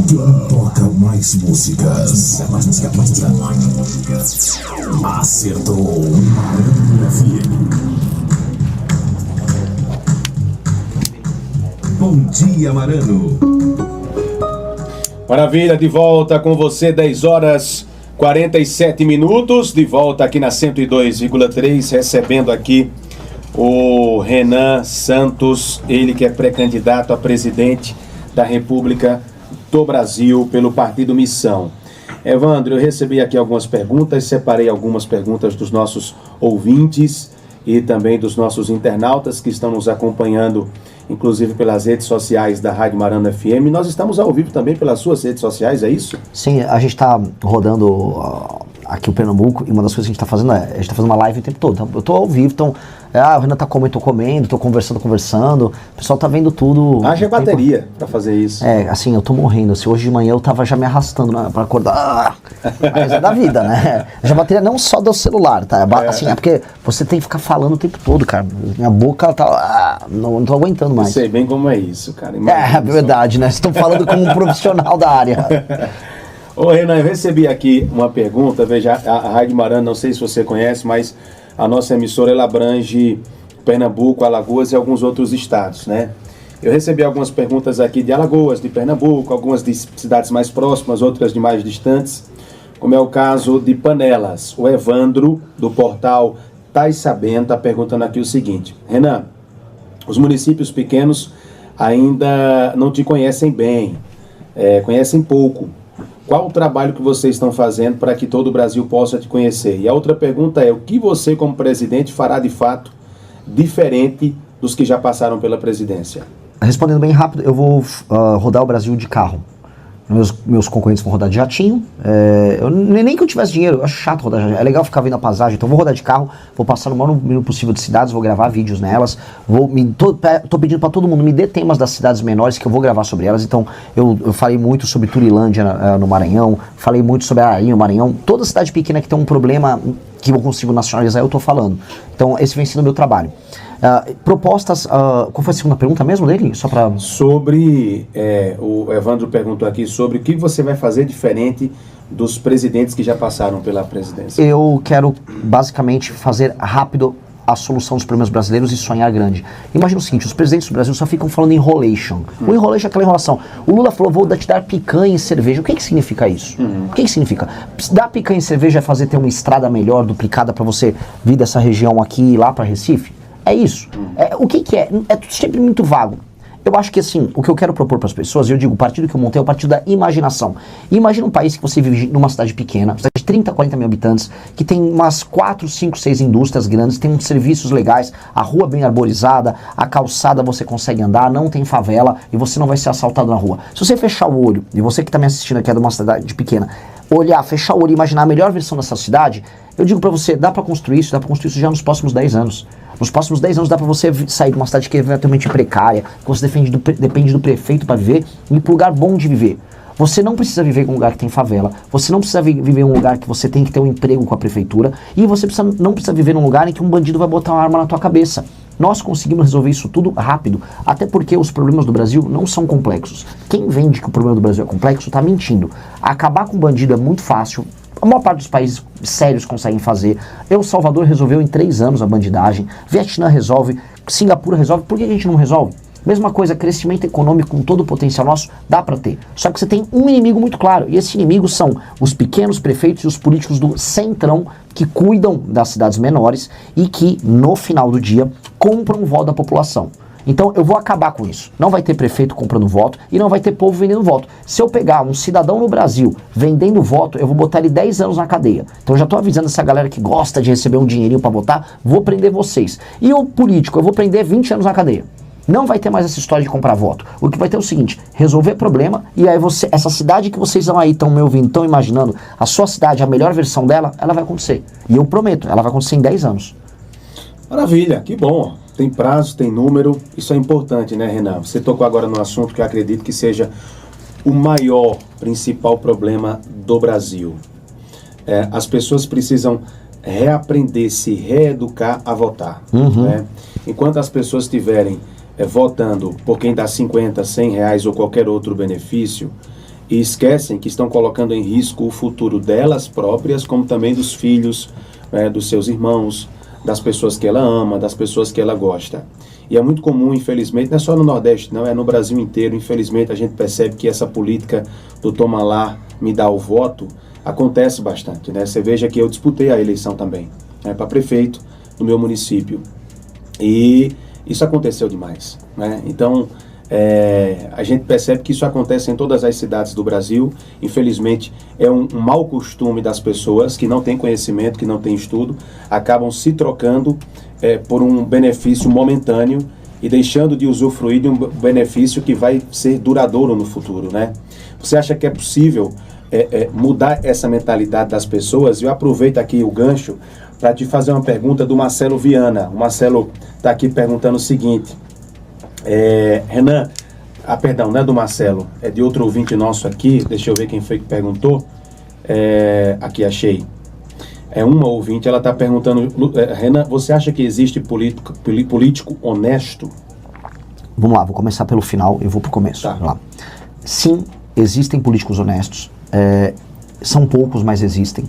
Quem toca mais músicas? Acertou Maranhão. Bom dia, Marano. Maravilha, de volta com você, 10 horas 47 minutos, de volta aqui na 102,3, recebendo aqui o Renan Santos, ele que é pré-candidato a presidente da República do Brasil pelo Partido Missão. Evandro, eu recebi aqui algumas perguntas, separei algumas perguntas dos nossos ouvintes e também dos nossos internautas que estão nos acompanhando, inclusive pelas redes sociais da Rádio Marano FM. Nós estamos ao vivo também pelas suas redes sociais, é isso? Sim, a gente está rodando aqui o Pernambuco, e uma das coisas que a gente está fazendo a gente está fazendo uma live o tempo todo. Então, eu estou ao vivo, então, o Renan está comendo, estou conversando, o pessoal está vendo tudo. Haja bateria para fazer isso. Assim, eu tô morrendo. Se hoje de manhã eu tava já me arrastando para acordar. Mas é da vida, né? Já bateria não só do celular, tá? Assim, é porque você tem que ficar falando o tempo todo, cara. Minha boca tá. Não tô aguentando mais. Eu sei bem como é isso, cara. É verdade, né? Vocês estão falando como um profissional da área. Ô Renan, eu recebi aqui uma pergunta, veja, a Rádio Marano, não sei se você conhece, mas a nossa emissora, ela abrange Pernambuco, Alagoas e alguns outros estados, né? Eu recebi algumas perguntas aqui de Alagoas, de Pernambuco, algumas de cidades mais próximas, outras de mais distantes, como é o caso de Panelas. O Evandro, do portal Tais Sabendo, está perguntando aqui o seguinte: Renan, os municípios pequenos ainda não te conhecem bem, conhecem pouco. Qual o trabalho que vocês estão fazendo para que todo o Brasil possa te conhecer? E a outra pergunta é: o que você, como presidente, fará de fato diferente dos que já passaram pela presidência? Respondendo bem rápido, eu vou rodar o Brasil de carro. Meus concorrentes vão rodar de jatinho. Nem que eu tivesse dinheiro, eu acho chato rodar jatinho. É legal ficar vendo a paisagem, então eu vou rodar de carro, vou passar no maior número possível de cidades, vou gravar vídeos nelas. Tô pedindo para todo mundo, me dê temas das cidades menores que eu vou gravar sobre elas. Então eu falei muito sobre Turilândia no Maranhão, falei muito sobre Araí no Maranhão. Toda cidade pequena que tem um problema que eu consigo nacionalizar, eu tô falando. Então esse vem sendo o meu trabalho. Propostas, qual foi a segunda pergunta mesmo dele? Só pra... Sobre, o Evandro perguntou aqui sobre o que você vai fazer diferente dos presidentes que já passaram pela presidência. Eu quero basicamente fazer rápido a solução dos problemas brasileiros e sonhar grande. Imagina o seguinte: os presidentes do Brasil só ficam falando enrolation. O enrolation é aquela enrolação. O Lula falou: vou te dar picanha e cerveja. O que significa isso? O que significa? Dar picanha e cerveja é fazer ter uma estrada melhor, duplicada, para você vir dessa região aqui e lá para Recife? É isso. O que é? É sempre muito vago. Eu acho que assim, o que eu quero propor para as pessoas, eu digo, o partido que eu montei é o partido da imaginação. Imagina um país que você vive numa cidade pequena, cidade de 30, 40 mil habitantes, que tem umas 4, 5, 6 indústrias grandes, tem uns serviços legais, a rua bem arborizada, a calçada você consegue andar, não tem favela e você não vai ser assaltado na rua. Se você fechar o olho, e você que está me assistindo aqui é de uma cidade pequena, olhar, fechar o olho e imaginar a melhor versão dessa cidade, eu digo para você, dá para construir isso já nos próximos 10 anos. Nos próximos 10 anos dá para você sair de uma cidade que é relativamente precária, que você depende do prefeito para viver, e ir para um lugar bom de viver. Você não precisa viver em um lugar que tem favela, você não precisa viver em um lugar que você tem que ter um emprego com a prefeitura, e você não precisa viver num lugar em que um bandido vai botar uma arma na tua cabeça. Nós conseguimos resolver isso tudo rápido, até porque os problemas do Brasil não são complexos. Quem vende que o problema do Brasil é complexo está mentindo. Acabar com o bandido é muito fácil. A maior parte dos países sérios conseguem fazer. El Salvador resolveu em 3 anos a bandidagem. Vietnã resolve. Singapura resolve. Por que a gente não resolve? Mesma coisa, crescimento econômico com todo o potencial nosso, dá para ter. Só que você tem um inimigo muito claro. E esse inimigo são os pequenos prefeitos e os políticos do centrão que cuidam das cidades menores e que, no final do dia, compram o voto da população. Então eu vou acabar com isso. Não vai ter prefeito comprando voto e não vai ter povo vendendo voto. Se eu pegar um cidadão no Brasil vendendo voto, eu vou botar ele 10 anos na cadeia. Então eu já tô avisando essa galera que gosta de receber um dinheirinho para votar, vou prender vocês. E o político, eu vou prender 20 anos na cadeia. Não vai ter mais essa história de comprar voto. O que vai ter é o seguinte: resolver problema, e aí essa cidade que vocês aí estão me ouvindo, estão imaginando, a sua cidade, a melhor versão dela, ela vai acontecer. E eu prometo, ela vai acontecer em 10 anos. Maravilha, que bom. Tem prazo, tem número, isso é importante, né, Renan? Você tocou agora no assunto que eu acredito que seja o maior, principal problema do Brasil. As pessoas precisam reaprender, se reeducar a votar. Né? Enquanto as pessoas estiverem votando por quem dá 50, 100 reais ou qualquer outro benefício, e esquecem que estão colocando em risco o futuro delas próprias, como também dos filhos, dos seus irmãos, das pessoas que ela ama, das pessoas que ela gosta. E é muito comum, infelizmente, não é só no Nordeste, não, é no Brasil inteiro, infelizmente a gente percebe que essa política do toma lá, me dá o voto, acontece bastante, né? Você veja que eu disputei a eleição também, para prefeito do meu município. E isso aconteceu demais, né? Então, A gente percebe que isso acontece em todas as cidades do Brasil. Infelizmente, é um mau costume das pessoas que não têm conhecimento, que não têm estudo, acabam se trocando por um benefício momentâneo e deixando de usufruir de um benefício que vai ser duradouro no futuro, né? Você acha que é possível mudar essa mentalidade das pessoas? Eu aproveito aqui o gancho para te fazer uma pergunta do Marcelo Viana. O Marcelo está aqui perguntando o seguinte: Renan, perdão, não é do Marcelo, é de outro ouvinte nosso aqui, deixa eu ver quem foi que perguntou. Aqui, achei. É uma ouvinte, ela está perguntando, Renan, você acha que existe político honesto? Vamos lá, vou começar pelo final e vou pro começo. Tá. Vamos lá. Sim, existem políticos honestos, são poucos, mas existem.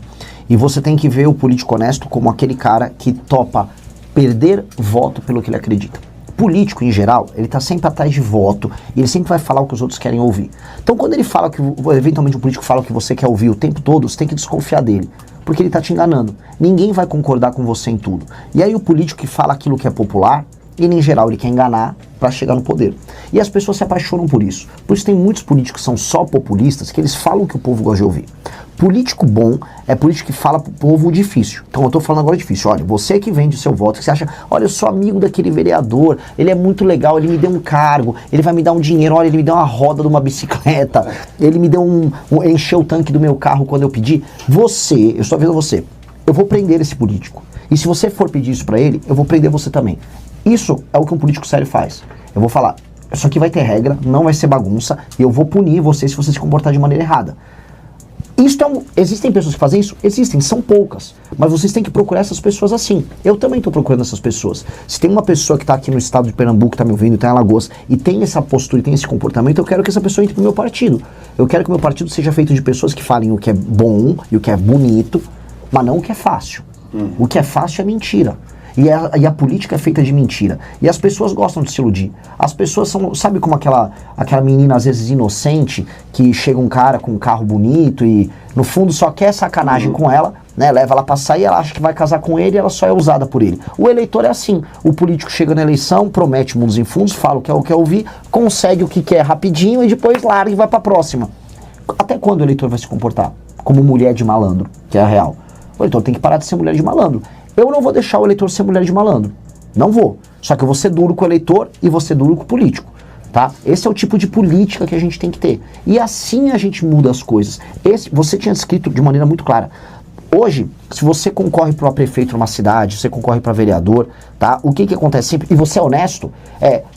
E você tem que ver o político honesto como aquele cara que topa perder voto pelo que ele acredita. Político, em geral, ele tá sempre atrás de voto e ele sempre vai falar o que os outros querem ouvir. Então, quando ele fala que, eventualmente, um político fala o que você quer ouvir o tempo todo, você tem que desconfiar dele, porque ele tá te enganando. Ninguém vai concordar com você em tudo. E aí o político que fala aquilo que é popular, ele, em geral, ele quer enganar para chegar no poder. E as pessoas se apaixonam por isso. Por isso tem muitos políticos que são só populistas, que eles falam o que o povo gosta de ouvir. Político bom é político que fala pro povo difícil. Então eu tô falando agora difícil. Olha, você que vende o seu voto, que você acha, olha, eu sou amigo daquele vereador, ele é muito legal, ele me deu um cargo, ele vai me dar um dinheiro, olha, ele me deu uma roda de uma bicicleta, ele me deu encheu o tanque do meu carro quando eu pedi. Você, eu estou vendo você, eu vou prender esse político. E se você for pedir isso pra ele, eu vou prender você também. Isso é o que um político sério faz. Eu vou falar, isso aqui vai ter regra, não vai ser bagunça, e eu vou punir você se você se comportar de maneira errada. Existem pessoas que fazem isso? Existem, são poucas. Mas vocês têm que procurar essas pessoas assim. Eu também estou procurando essas pessoas. Se tem uma pessoa que está aqui no estado de Pernambuco, está me ouvindo, está em Alagoas, e tem essa postura e tem esse comportamento, eu quero que essa pessoa entre no meu partido. Eu quero que o meu partido seja feito de pessoas que falem o que é bom e o que é bonito, mas não o que é fácil. O que é fácil é mentira. E a política é feita de mentira. E as pessoas gostam de se iludir. As pessoas são, sabe como aquela menina às vezes inocente, que chega um cara com um carro bonito e no fundo só quer sacanagem com ela, né? Leva ela pra sair, ela acha que vai casar com ele e ela só é usada por ele. O eleitor é assim. O político chega na eleição, promete mundos e fundos, fala o que quer ouvir, consegue o que quer rapidinho e depois larga e vai pra próxima. Até quando o eleitor vai se comportar? Como mulher de malandro, que é a real. O eleitor tem que parar de ser mulher de malandro. Eu não vou deixar o eleitor ser mulher de malandro. Não vou. Só que eu vou ser duro com o eleitor e vou ser duro com o político. Tá? Esse é o tipo de política que a gente tem que ter. E assim a gente muda as coisas. Você tinha descrito de maneira muito clara. Hoje, se você concorre para prefeito numa cidade, você concorre para vereador, tá? O que acontece sempre, e você é honesto,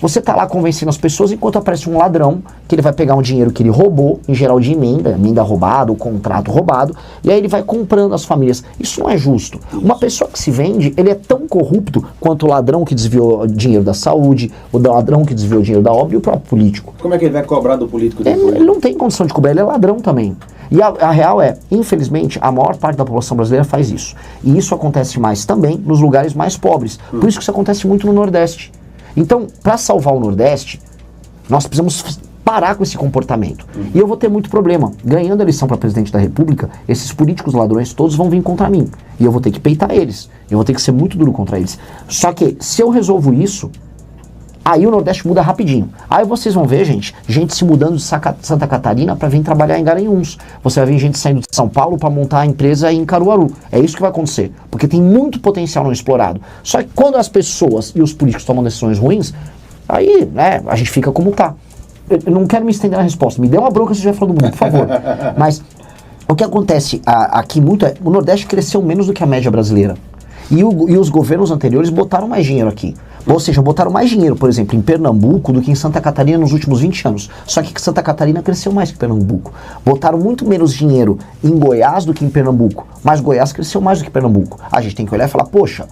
você tá lá convencendo as pessoas enquanto aparece um ladrão, que ele vai pegar um dinheiro que ele roubou, em geral de emenda roubada, ou contrato roubado, e aí ele vai comprando as famílias. Isso não é justo. Uma pessoa que se vende, ele é tão corrupto quanto o ladrão que desviou dinheiro da saúde, o ladrão que desviou dinheiro da obra e o próprio político. Como é que ele vai cobrar do político depois? Ele não tem condição de cobrar, ele é ladrão também. E a real é, infelizmente, a maior parte da população brasileira faz isso. E isso acontece mais também nos lugares mais pobres. Por isso que isso acontece muito no Nordeste. Então, para salvar o Nordeste, nós precisamos parar com esse comportamento. E eu vou ter muito problema. Ganhando a eleição para presidente da República, esses políticos ladrões todos vão vir contra mim. E eu vou ter que peitar eles. Eu vou ter que ser muito duro contra eles. Só que, se eu resolvo isso, aí o Nordeste muda rapidinho. Aí vocês vão ver, gente se mudando de Santa Catarina para vir trabalhar em Garanhuns. Você vai ver gente saindo de São Paulo para montar a empresa em Caruaru. É isso que vai acontecer. Porque tem muito potencial não explorado. Só que quando as pessoas e os políticos tomam decisões ruins, aí, né, a gente fica como tá. Eu não quero me estender na resposta. Me dê uma bronca se estiver falando muito, por favor. Mas o que acontece aqui muito é, o Nordeste cresceu menos do que a média brasileira. E os governos anteriores botaram mais dinheiro aqui. Ou seja, botaram mais dinheiro, por exemplo, em Pernambuco do que em Santa Catarina nos últimos 20 anos. Só que Santa Catarina cresceu mais que Pernambuco. Botaram muito menos dinheiro em Goiás do que em Pernambuco. Mas Goiás cresceu mais do que Pernambuco. A gente tem que olhar e falar, poxa,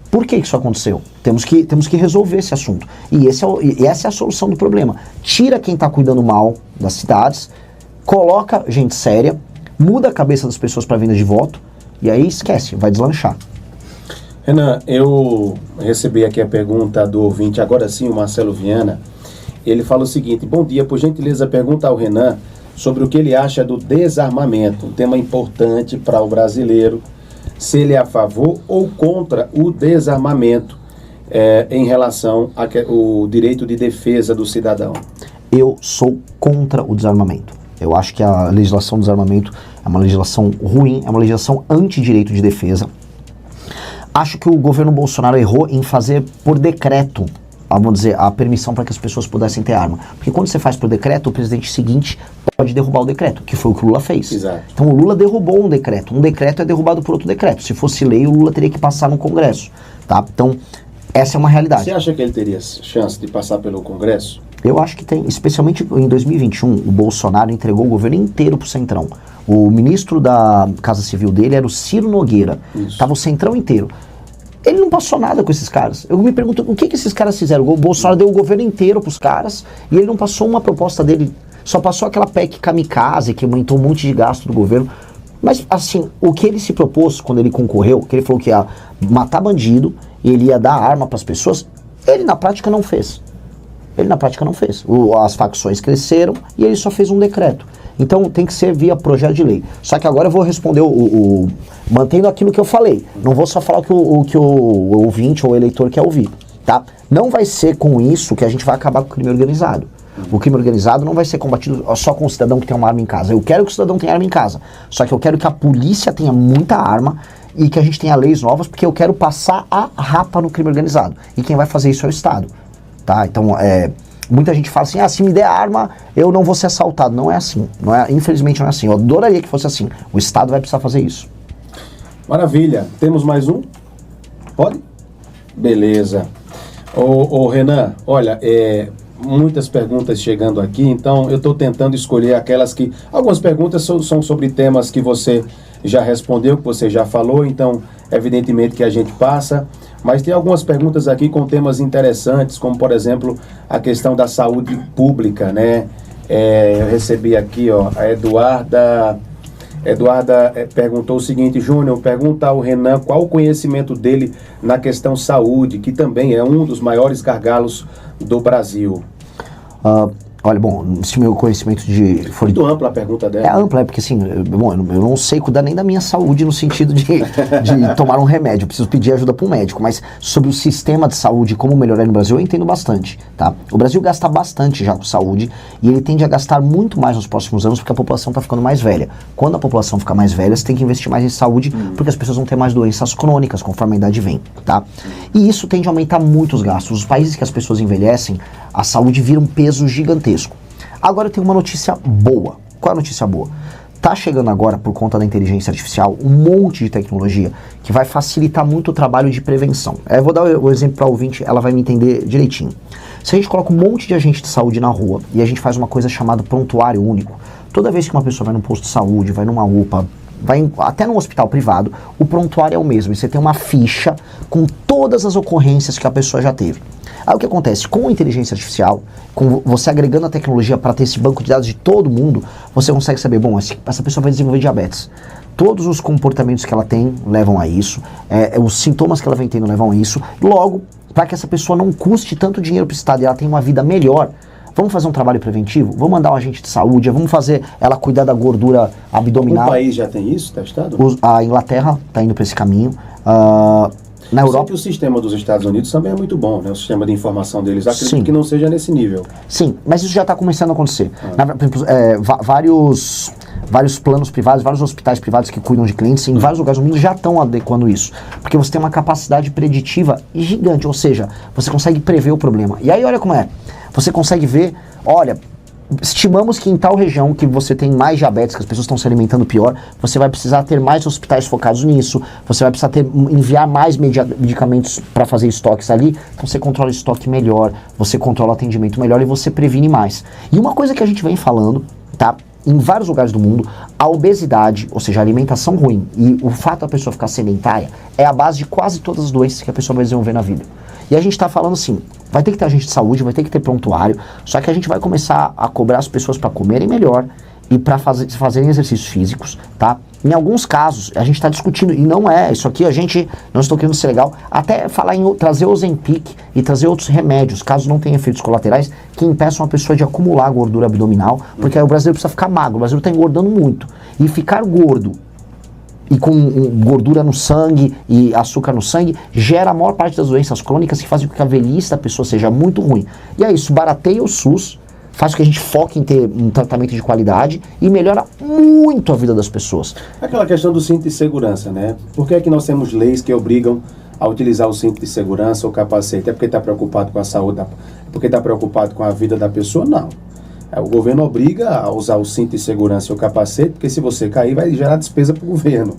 por que isso aconteceu? Temos que resolver esse assunto. E essa é a solução do problema. Tira quem está cuidando mal das cidades, coloca gente séria, muda a cabeça das pessoas para venda de voto, e aí esquece, vai deslanchar. Renan, eu recebi aqui a pergunta do ouvinte, agora sim, o Marcelo Viana. Ele fala o seguinte: bom dia, por gentileza, pergunta ao Renan sobre o que ele acha do desarmamento, um tema importante para o brasileiro, se ele é a favor ou contra o desarmamento, em relação ao direito de defesa do cidadão? Eu sou contra o desarmamento. Eu acho que a legislação do desarmamento é uma legislação ruim, é uma legislação anti-direito de defesa. Acho que o governo Bolsonaro errou em fazer por decreto, vamos dizer, a permissão para que as pessoas pudessem ter arma. Porque quando você faz por decreto, o presidente seguinte pode derrubar o decreto, que foi o que o Lula fez. Exato. Então o Lula derrubou um decreto. Um decreto é derrubado por outro decreto. Se fosse lei, o Lula teria que passar no Congresso. Tá? Então, essa é uma realidade. Você acha que ele teria chance de passar pelo Congresso? Eu acho que tem, especialmente em 2021, o Bolsonaro entregou o governo inteiro pro Centrão. O ministro da Casa Civil dele era o Ciro Nogueira. Tava o Centrão inteiro. Ele não passou nada com esses caras. Eu me pergunto, o que esses caras fizeram? O Bolsonaro deu o governo inteiro pros caras e ele não passou uma proposta dele. Só passou aquela PEC kamikaze, que aumentou um monte de gasto do governo. Mas, assim, o que ele se propôs quando ele concorreu, que ele falou que ia matar bandido e ele ia dar arma pras pessoas, ele na prática não fez. Ele na prática não fez. As facções cresceram e ele só fez um decreto. Então tem que ser via projeto de lei. Só que agora eu vou responder mantendo aquilo que eu falei. Não vou só falar o que o ouvinte ou o eleitor quer ouvir, tá? Não vai ser com isso que a gente vai acabar com o crime organizado. O crime organizado não vai ser combatido só com o cidadão que tem uma arma em casa. Eu quero que o cidadão tenha arma em casa. Só que eu quero que a polícia tenha muita arma e que a gente tenha leis novas, porque eu quero passar a rapa no crime organizado. E quem vai fazer isso é o Estado. Tá? Então, muita gente fala assim, se me der arma, eu não vou ser assaltado. Não é assim. Infelizmente não é assim. Eu adoraria que fosse assim. O Estado vai precisar fazer isso. Maravilha. Temos mais um? Pode? Beleza. Ô Renan, olha, muitas perguntas chegando aqui, então eu estou tentando escolher aquelas que... Algumas perguntas são sobre temas que você já respondeu, que você já falou, então evidentemente que a gente passa, mas tem algumas perguntas aqui com temas interessantes, como por exemplo a questão da saúde pública, né? Eu recebi aqui, a Eduarda perguntou o seguinte: Júnior, pergunta ao Renan qual o conhecimento dele na questão saúde, que também é um dos maiores gargalos do Brasil. Olha, bom, se meu conhecimento for... Muito ampla a pergunta dela. É ampla, porque assim, bom, eu não sei cuidar nem da minha saúde no sentido de tomar um remédio, eu preciso pedir ajuda para um médico, mas sobre o sistema de saúde, como melhorar no Brasil, eu entendo bastante, tá? O Brasil gasta bastante já com saúde e ele tende a gastar muito mais nos próximos anos porque a população está ficando mais velha. Quando a população ficar mais velha, você tem que investir mais em saúde porque as pessoas vão ter mais doenças crônicas conforme a idade vem, tá? E isso tende a aumentar muito os gastos. Os países que as pessoas envelhecem, a saúde vira um peso gigantesco. Agora eu tenho uma notícia boa. Qual é a notícia boa? Tá chegando agora, por conta da inteligência artificial, um monte de tecnologia que vai facilitar muito o trabalho de prevenção. Eu vou dar o exemplo para a ouvinte, ela vai me entender direitinho. Se a gente coloca um monte de agente de saúde na rua e a gente faz uma coisa chamada prontuário único, toda vez que uma pessoa vai num posto de saúde, vai numa UPA, vai até num hospital privado, o prontuário é o mesmo. E você tem uma ficha com todas as ocorrências que a pessoa já teve. Aí o que acontece? Com a inteligência artificial, com você agregando a tecnologia para ter esse banco de dados de todo mundo, você consegue saber, bom, essa pessoa vai desenvolver diabetes. Todos os comportamentos que ela tem levam a isso, os sintomas que ela vem tendo levam a isso. Logo, para que essa pessoa não custe tanto dinheiro para o Estado e ela tenha uma vida melhor, vamos fazer um trabalho preventivo? Vamos mandar um agente de saúde, vamos fazer ela cuidar da gordura abdominal. O país já tem isso testado? A Inglaterra está indo para esse caminho. Na Europa... que o sistema dos Estados Unidos também é muito bom, né? O sistema de informação deles, acredito Sim. que não seja nesse nível. Sim, mas isso já está começando a acontecer. Vários planos privados, vários hospitais privados que cuidam de clientes em vários lugares do mundo já estão adequando isso. Porque você tem uma capacidade preditiva gigante, ou seja, você consegue prever o problema. E aí olha como é, você consegue ver, olha... Estimamos que em tal região que você tem mais diabetes, que as pessoas estão se alimentando pior, você vai precisar ter mais hospitais focados nisso, você vai precisar enviar mais medicamentos para fazer estoques ali, então você controla o estoque melhor, você controla o atendimento melhor e você previne mais. E uma coisa que a gente vem falando, tá? Em vários lugares do mundo, a obesidade, ou seja, a alimentação ruim e o fato da pessoa ficar sedentária é a base de quase todas as doenças que a pessoa vai desenvolver na vida. E a gente está falando assim, vai ter que ter agente de saúde, vai ter que ter prontuário, só que a gente vai começar a cobrar as pessoas para comerem melhor e para fazerem exercícios físicos, tá? Em alguns casos, a gente está discutindo, e não é, isso aqui a gente não estou querendo ser legal, até falar em trazer o Ozempic e trazer outros remédios, caso não tenha efeitos colaterais, que impeçam a pessoa de acumular gordura abdominal, porque aí o brasileiro precisa ficar magro, o brasileiro está engordando muito. E ficar gordo e com gordura no sangue e açúcar no sangue, gera a maior parte das doenças crônicas que fazem com que a velhice da pessoa seja muito ruim. E é isso, barateia o SUS, faz com que a gente foque em ter um tratamento de qualidade e melhora muito a vida das pessoas. Aquela questão do cinto de segurança, né? Por que é que nós temos leis que obrigam a utilizar o cinto de segurança ou capacete? É porque está preocupado com a saúde, porque está preocupado com a vida da pessoa? Não. O governo obriga a usar o cinto de segurança e o capacete, porque se você cair vai gerar despesa para o governo.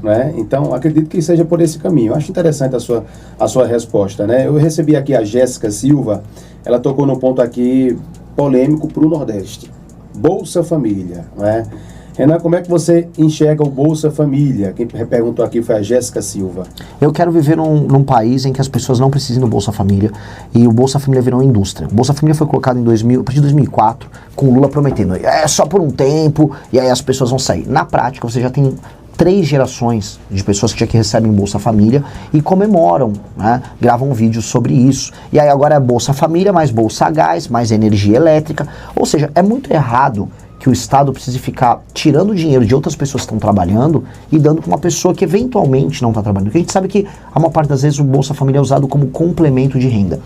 Né? Então, acredito que seja por esse caminho. Eu acho interessante a sua resposta. Né? Eu recebi aqui a Jéssica Silva, ela tocou num ponto aqui polêmico para o Nordeste. Bolsa Família. Né? Renan, como é que você enxerga o Bolsa Família? Quem perguntou aqui foi a Jéssica Silva. Eu quero viver num país em que as pessoas não precisem do Bolsa Família e o Bolsa Família virou indústria. O Bolsa Família foi colocado a partir de 2004, com o Lula prometendo, é só por um tempo e aí as pessoas vão sair. Na prática, você já tem 3 gerações de pessoas que recebem Bolsa Família e comemoram, né? Gravam vídeos sobre isso. E aí agora é Bolsa Família, mais Bolsa Gás, mais energia elétrica. Ou seja, é muito errado que o Estado precise ficar tirando dinheiro de outras pessoas que estão trabalhando e dando para uma pessoa que eventualmente não está trabalhando. Porque a gente sabe que a maior parte das vezes o Bolsa Família é usado como complemento de renda.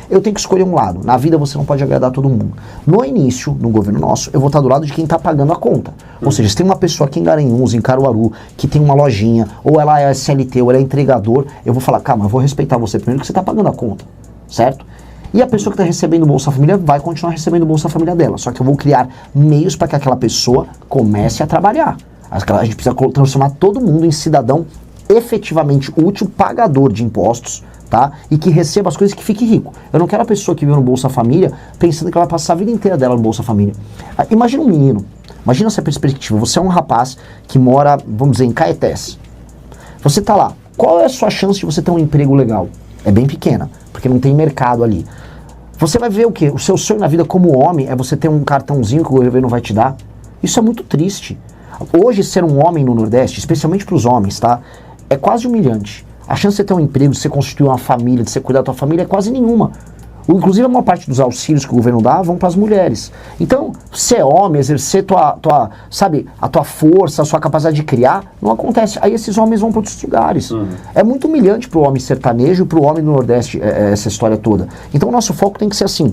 Eu tenho que escolher um lado. Na vida você não pode agradar todo mundo. No início, no governo nosso, eu vou estar do lado de quem está pagando a conta. Ou seja, se tem uma pessoa aqui em Garanhuns, em Caruaru, que tem uma lojinha, ou ela é SLT, ou ela é entregador, eu vou falar, calma, eu vou respeitar você primeiro que você está pagando a conta, certo? E a pessoa que está recebendo Bolsa Família vai continuar recebendo Bolsa Família dela. Só que eu vou criar meios para que aquela pessoa comece a trabalhar. A gente precisa transformar todo mundo em cidadão efetivamente útil, pagador de impostos, tá? E que receba as coisas, que fique rico. Eu não quero a pessoa que vive no Bolsa Família pensando que ela vai passar a vida inteira dela no Bolsa Família. Imagina um menino, imagina essa perspectiva. Você é um rapaz que mora, vamos dizer, em Caetés. Você está lá. Qual é a sua chance de você ter um emprego legal? É bem pequena, porque não tem mercado ali. Você vai ver o quê? O seu sonho na vida como homem é você ter um cartãozinho que o governo vai te dar. Isso é muito triste. Hoje, ser um homem no Nordeste, especialmente para os homens, tá? É quase humilhante. A chance de você ter um emprego, de você constituir uma família, de você cuidar da tua família é quase nenhuma. Inclusive, a maior parte dos auxílios que o governo dá vão para as mulheres. Então, ser homem, exercer a tua força, a sua capacidade de criar, não acontece. Aí esses homens vão para outros lugares. É muito humilhante para o homem sertanejo e para o homem do Nordeste essa história toda. Então, o nosso foco tem que ser assim.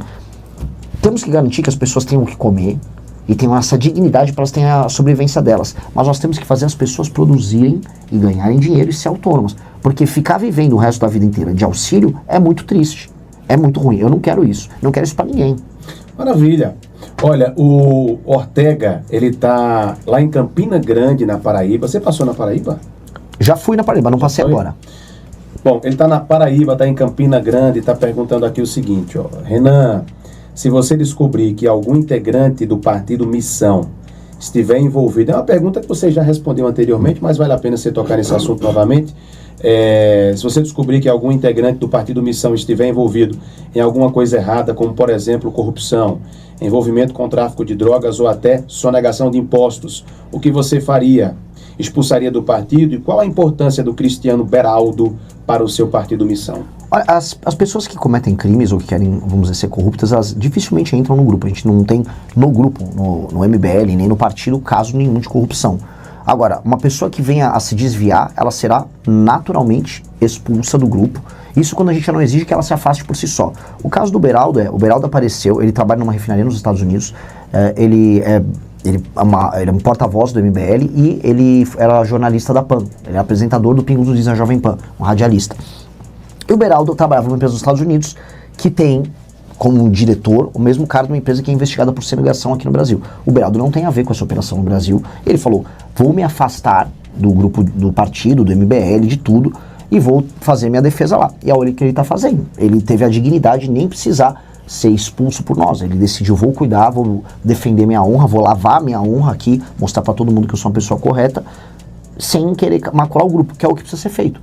Temos que garantir que as pessoas tenham o que comer e tenham essa dignidade para elas terem a sobrevivência delas. Mas nós temos que fazer as pessoas produzirem e ganharem dinheiro e ser autônomas. Porque ficar vivendo o resto da vida inteira de auxílio é muito triste. É muito ruim. Eu não quero isso. Não quero isso pra ninguém. Maravilha. Olha, o Ortega, ele tá lá em Campina Grande, na Paraíba. Você passou na Paraíba? Já fui na Paraíba, não passei agora. Bom, ele tá na Paraíba, tá em Campina Grande, tá perguntando aqui o seguinte, ó. Renan, se você descobrir que algum integrante do partido Missão estiver envolvido, é uma pergunta que você já respondeu anteriormente, mas vale a pena você tocar nesse assunto novamente. Se você descobrir que algum integrante do partido Missão estiver envolvido em alguma coisa errada, como por exemplo corrupção, envolvimento com tráfico de drogas ou até sonegação de impostos, o que você faria? Expulsaria do partido? E qual a importância do Cristiano Beraldo para o seu partido Missão? As pessoas que cometem crimes ou que querem, vamos dizer, ser corruptas, elas dificilmente entram no grupo. A gente não tem no grupo, no MBL, nem no partido, caso nenhum de corrupção. Agora, uma pessoa que venha a se desviar, ela será naturalmente expulsa do grupo. Isso quando a gente não exige que ela se afaste por si só. O caso do Beraldo o Beraldo apareceu, ele trabalha numa refinaria nos Estados Unidos, ele é um porta-voz do MBL e ele era jornalista da PAN, ele é apresentador do Pingos dos Is na Jovem Pan, um radialista. E o Beraldo trabalhava numa empresa dos Estados Unidos que tem como diretor o mesmo cara de uma empresa que é investigada por sonegação aqui no Brasil. O Beraldo não tem a ver com essa operação no Brasil. Ele falou, vou me afastar do grupo, do partido, do MBL, de tudo, e vou fazer minha defesa lá. E é o que ele está fazendo. Ele teve a dignidade de nem precisar ser expulso por nós. Ele decidiu, vou cuidar, vou defender minha honra, vou lavar minha honra aqui, mostrar para todo mundo que eu sou uma pessoa correta, sem querer macular o grupo, que é o que precisa ser feito.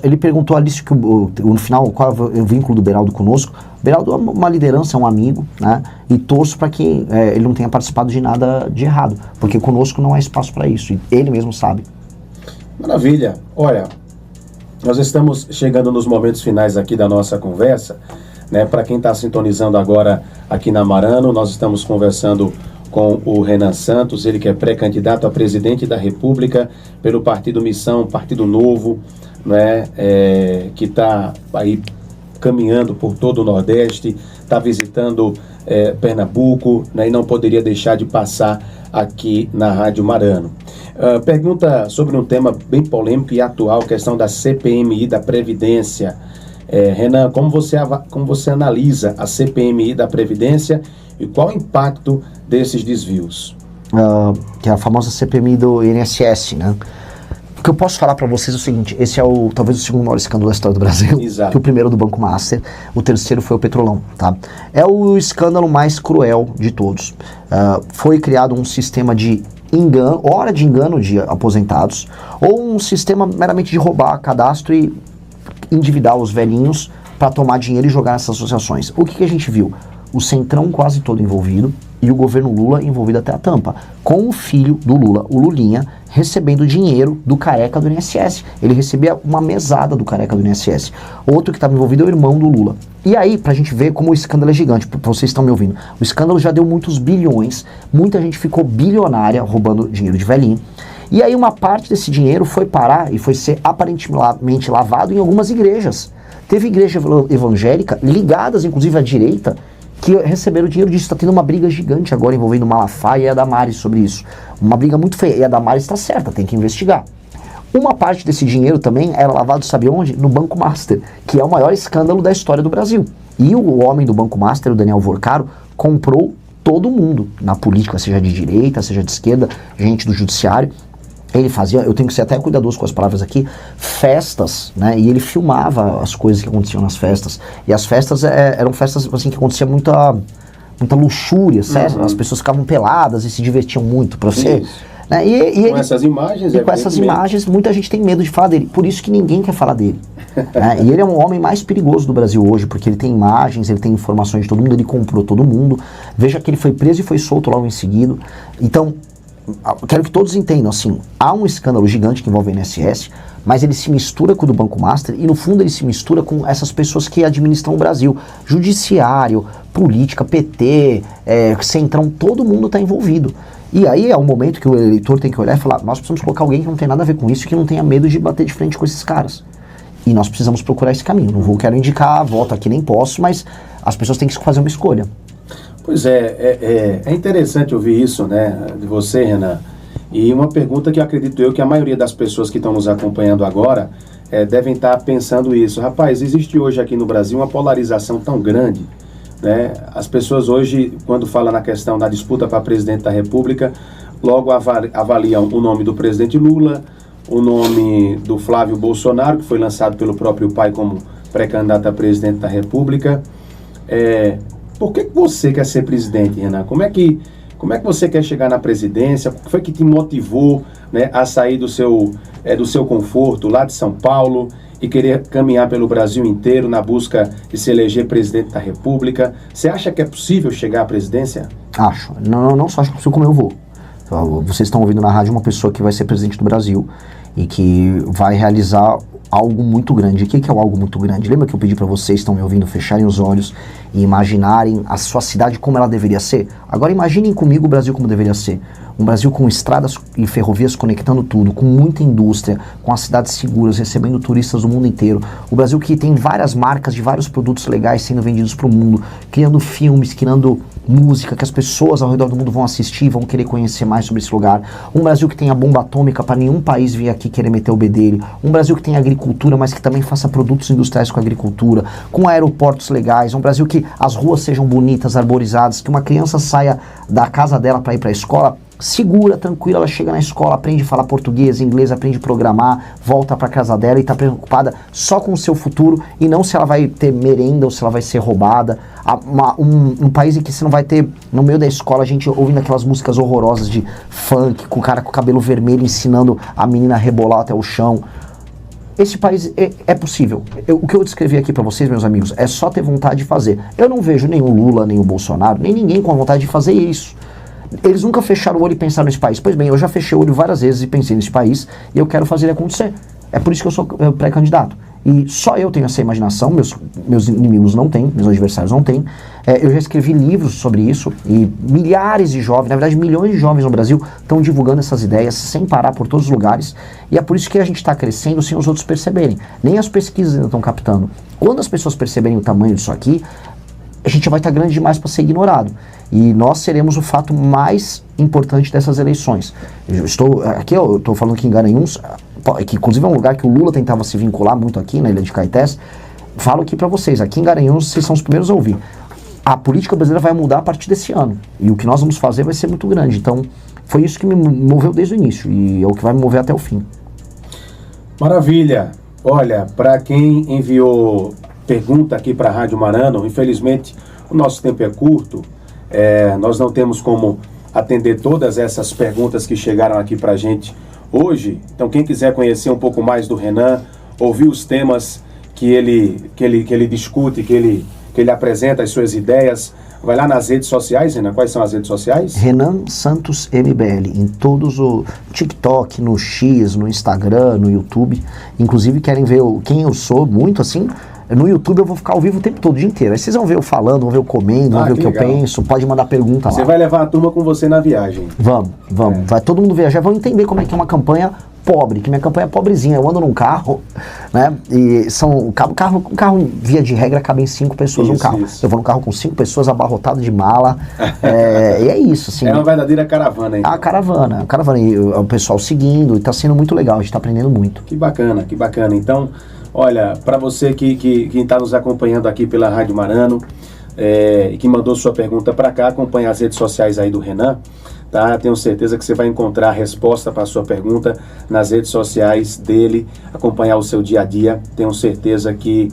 Ele perguntou ali que no final qual é o vínculo do Beraldo conosco. Beraldo é uma liderança, é um amigo, né? E torço para que ele não tenha participado de nada de errado, porque conosco não há espaço para isso, e ele mesmo sabe. Maravilha. Olha, nós estamos chegando nos momentos finais aqui da nossa conversa, né? Para quem está sintonizando agora aqui na Marano, nós estamos conversando com o Renan Santos, ele que é pré-candidato a presidente da República pelo Partido Missão, Partido Novo, né, que está aí caminhando por todo o Nordeste, está visitando Pernambuco, né, e não poderia deixar de passar aqui na Rádio Marano. Pergunta sobre um tema bem polêmico e atual, questão da CPMI da Previdência. Renan, como você analisa a CPMI da Previdência e qual o impacto desses desvios? Que é a famosa CPMI do INSS, né? O que eu posso falar para vocês é o seguinte: esse é talvez o segundo maior escândalo da história do Brasil. Exato. Que o primeiro do Banco Master, o terceiro foi o Petrolão, tá? É o escândalo mais cruel de todos. Foi criado um sistema de engano, hora de engano de aposentados, ou um sistema meramente de roubar cadastro e endividar os velhinhos para tomar dinheiro e jogar nessas associações. O que a gente viu? O Centrão quase todo envolvido e o governo Lula envolvido até a tampa, com o filho do Lula, o Lulinha, recebendo dinheiro do careca do INSS. Ele recebia uma mesada do careca do INSS. Outro que estava envolvido é o irmão do Lula. E aí, pra gente ver como o escândalo é gigante, vocês estão me ouvindo, o escândalo já deu muitos bilhões, muita gente ficou bilionária roubando dinheiro de velhinho. E aí uma parte desse dinheiro foi parar e foi ser aparentemente lavado em algumas igrejas. Teve igreja evangélica, ligadas inclusive à direita, que receberam dinheiro disso. Está tendo uma briga gigante agora envolvendo Malafaia e a Damares sobre isso. Uma briga muito feia. E a Damares está certa, tem que investigar. Uma parte desse dinheiro também era lavado, sabe onde? No Banco Master, que é o maior escândalo da história do Brasil. E o homem do Banco Master, o Daniel Vorcaro, comprou todo mundo na política, seja de direita, seja de esquerda, gente do judiciário. Ele fazia, eu tenho que ser até cuidadoso com as palavras aqui, festas, né? E ele filmava as coisas que aconteciam nas festas. E as festas eram festas assim, que acontecia muita luxúria, certo? As pessoas ficavam peladas e se divertiam muito, pra você. Né? Com essas imagens, e com essas imagens, muita gente tem medo de falar dele. Por isso que ninguém quer falar dele. Né? E ele é um homem mais perigoso do Brasil hoje, porque ele tem imagens, ele tem informações de todo mundo, ele comprou todo mundo. Veja que ele foi preso e foi solto logo em seguida. Então, quero que todos entendam, assim, há um escândalo gigante que envolve o INSS, mas ele se mistura com o do Banco Master e no fundo ele se mistura com essas pessoas que administram o Brasil. Judiciário, política, PT, Centrão, todo mundo está envolvido. E aí é um momento que o eleitor tem que olhar e falar, nós precisamos colocar alguém que não tem nada a ver com isso, que não tenha medo de bater de frente com esses caras. E nós precisamos procurar esse caminho. Quero indicar, voto aqui, nem posso, mas as pessoas têm que fazer uma escolha. Pois é interessante ouvir isso, né, de você, Renan. E uma pergunta que eu acredito que a maioria das pessoas que estão nos acompanhando agora devem estar pensando isso. Rapaz, existe hoje aqui no Brasil uma polarização tão grande, né? As pessoas hoje, quando falam na questão da disputa para presidente da República, logo avaliam o nome do presidente Lula, o nome do Flávio Bolsonaro, que foi lançado pelo próprio pai como pré-candidato a presidente da República. Por que você quer ser presidente, Renan? Como é que você quer chegar na presidência? O que foi que te motivou, né, a sair do seu conforto lá de São Paulo e querer caminhar pelo Brasil inteiro na busca de se eleger presidente da República? Você acha que é possível chegar à presidência? Acho. Não só acho que é possível, como eu vou. Vocês estão ouvindo na rádio uma pessoa que vai ser presidente do Brasil e que vai realizar algo muito grande. O que é o algo muito grande? Lembra que eu pedi para vocês, estão me ouvindo, fecharem os olhos e imaginarem a sua cidade como ela deveria ser? Agora imaginem comigo o Brasil como deveria ser. Um Brasil com estradas e ferrovias conectando tudo, com muita indústria, com as cidades seguras, recebendo turistas do mundo inteiro. O Brasil que tem várias marcas de vários produtos legais sendo vendidos para o mundo, criando filmes, criando música que as pessoas ao redor do mundo vão assistir, vão querer conhecer mais sobre esse lugar. Um Brasil que tenha bomba atômica para nenhum país vir aqui querer meter o bedelho. Um Brasil que tenha agricultura, mas que também faça produtos industriais com agricultura, com aeroportos legais. Um Brasil que as ruas sejam bonitas, arborizadas, que uma criança saia da casa dela para ir para a escola segura, tranquila, ela chega na escola, aprende a falar português, inglês, aprende a programar, volta para casa dela e está preocupada só com o seu futuro e não se ela vai ter merenda ou se ela vai ser roubada. Um país em que você não vai ter, no meio da escola, a gente ouvindo aquelas músicas horrorosas de funk, com o cara com o cabelo vermelho ensinando a menina a rebolar até o chão. Esse país é possível. O que eu descrevi aqui para vocês, meus amigos, é só ter vontade de fazer. Eu não vejo nem o Lula, nem o Bolsonaro, nem ninguém com a vontade de fazer isso. Eles nunca fecharam o olho e pensaram nesse país. Pois bem, eu já fechei o olho várias vezes e pensei nesse país e eu quero fazer ele acontecer. É por isso que eu sou pré-candidato. e só eu tenho essa imaginação, meus inimigos não têm, meus adversários não têm. Eu já escrevi livros sobre isso e milhares de jovens, na verdade milhões de jovens no Brasil estão divulgando essas ideias sem parar por todos os lugares, e é por isso que a gente está crescendo sem os outros perceberem. Nem as pesquisas ainda estão captando. Quando as pessoas perceberem o tamanho disso aqui, a gente vai estar grande demais para ser ignorado. E nós seremos o fato mais importante dessas eleições. Eu estou falando aqui em Garanhuns, que inclusive é um lugar que o Lula tentava se vincular muito aqui, na Ilha de Caetés. Falo aqui para vocês, aqui em Garanhuns vocês são os primeiros a ouvir. A política brasileira vai mudar a partir desse ano. E o que nós vamos fazer vai ser muito grande. Então, foi isso que me moveu desde o início e é o que vai me mover até o fim. Maravilha! Olha, para quem enviou pergunta aqui para a Rádio Marano, infelizmente o nosso tempo é curto, nós não temos como atender todas essas perguntas que chegaram aqui para a gente hoje. Então quem quiser conhecer um pouco mais do Renan, ouvir os temas que ele discute, que ele apresenta as suas ideias, vai lá nas redes sociais, Renan. Quais são as redes sociais? Renan Santos MBL, em todos o TikTok, no X, no Instagram, no YouTube. Inclusive querem ver quem eu sou, muito assim. No YouTube eu vou ficar ao vivo o tempo todo, o dia inteiro. Aí vocês vão ver eu falando, vão ver eu comendo, vão ver o que legal. Eu penso, pode mandar pergunta lá. Você vai levar a turma com você na viagem. Vamos. Vai todo mundo viajar, vão entender como é que é uma campanha pobre, que minha campanha é pobrezinha. Eu ando num carro, né, e um carro via de regra cabe em 5 pessoas num carro. Isso. Eu vou num carro com 5 pessoas, abarrotado de mala, e é isso, assim. É uma verdadeira caravana, então. A caravana, e o pessoal seguindo, e tá sendo muito legal, a gente tá aprendendo muito. Que bacana. Então, olha, para você que está nos acompanhando aqui pela Rádio Marano, e que mandou sua pergunta para cá, acompanhe as redes sociais aí do Renan, tá? Tenho certeza que você vai encontrar a resposta para a sua pergunta nas redes sociais dele, acompanhar o seu dia a dia. Tenho certeza que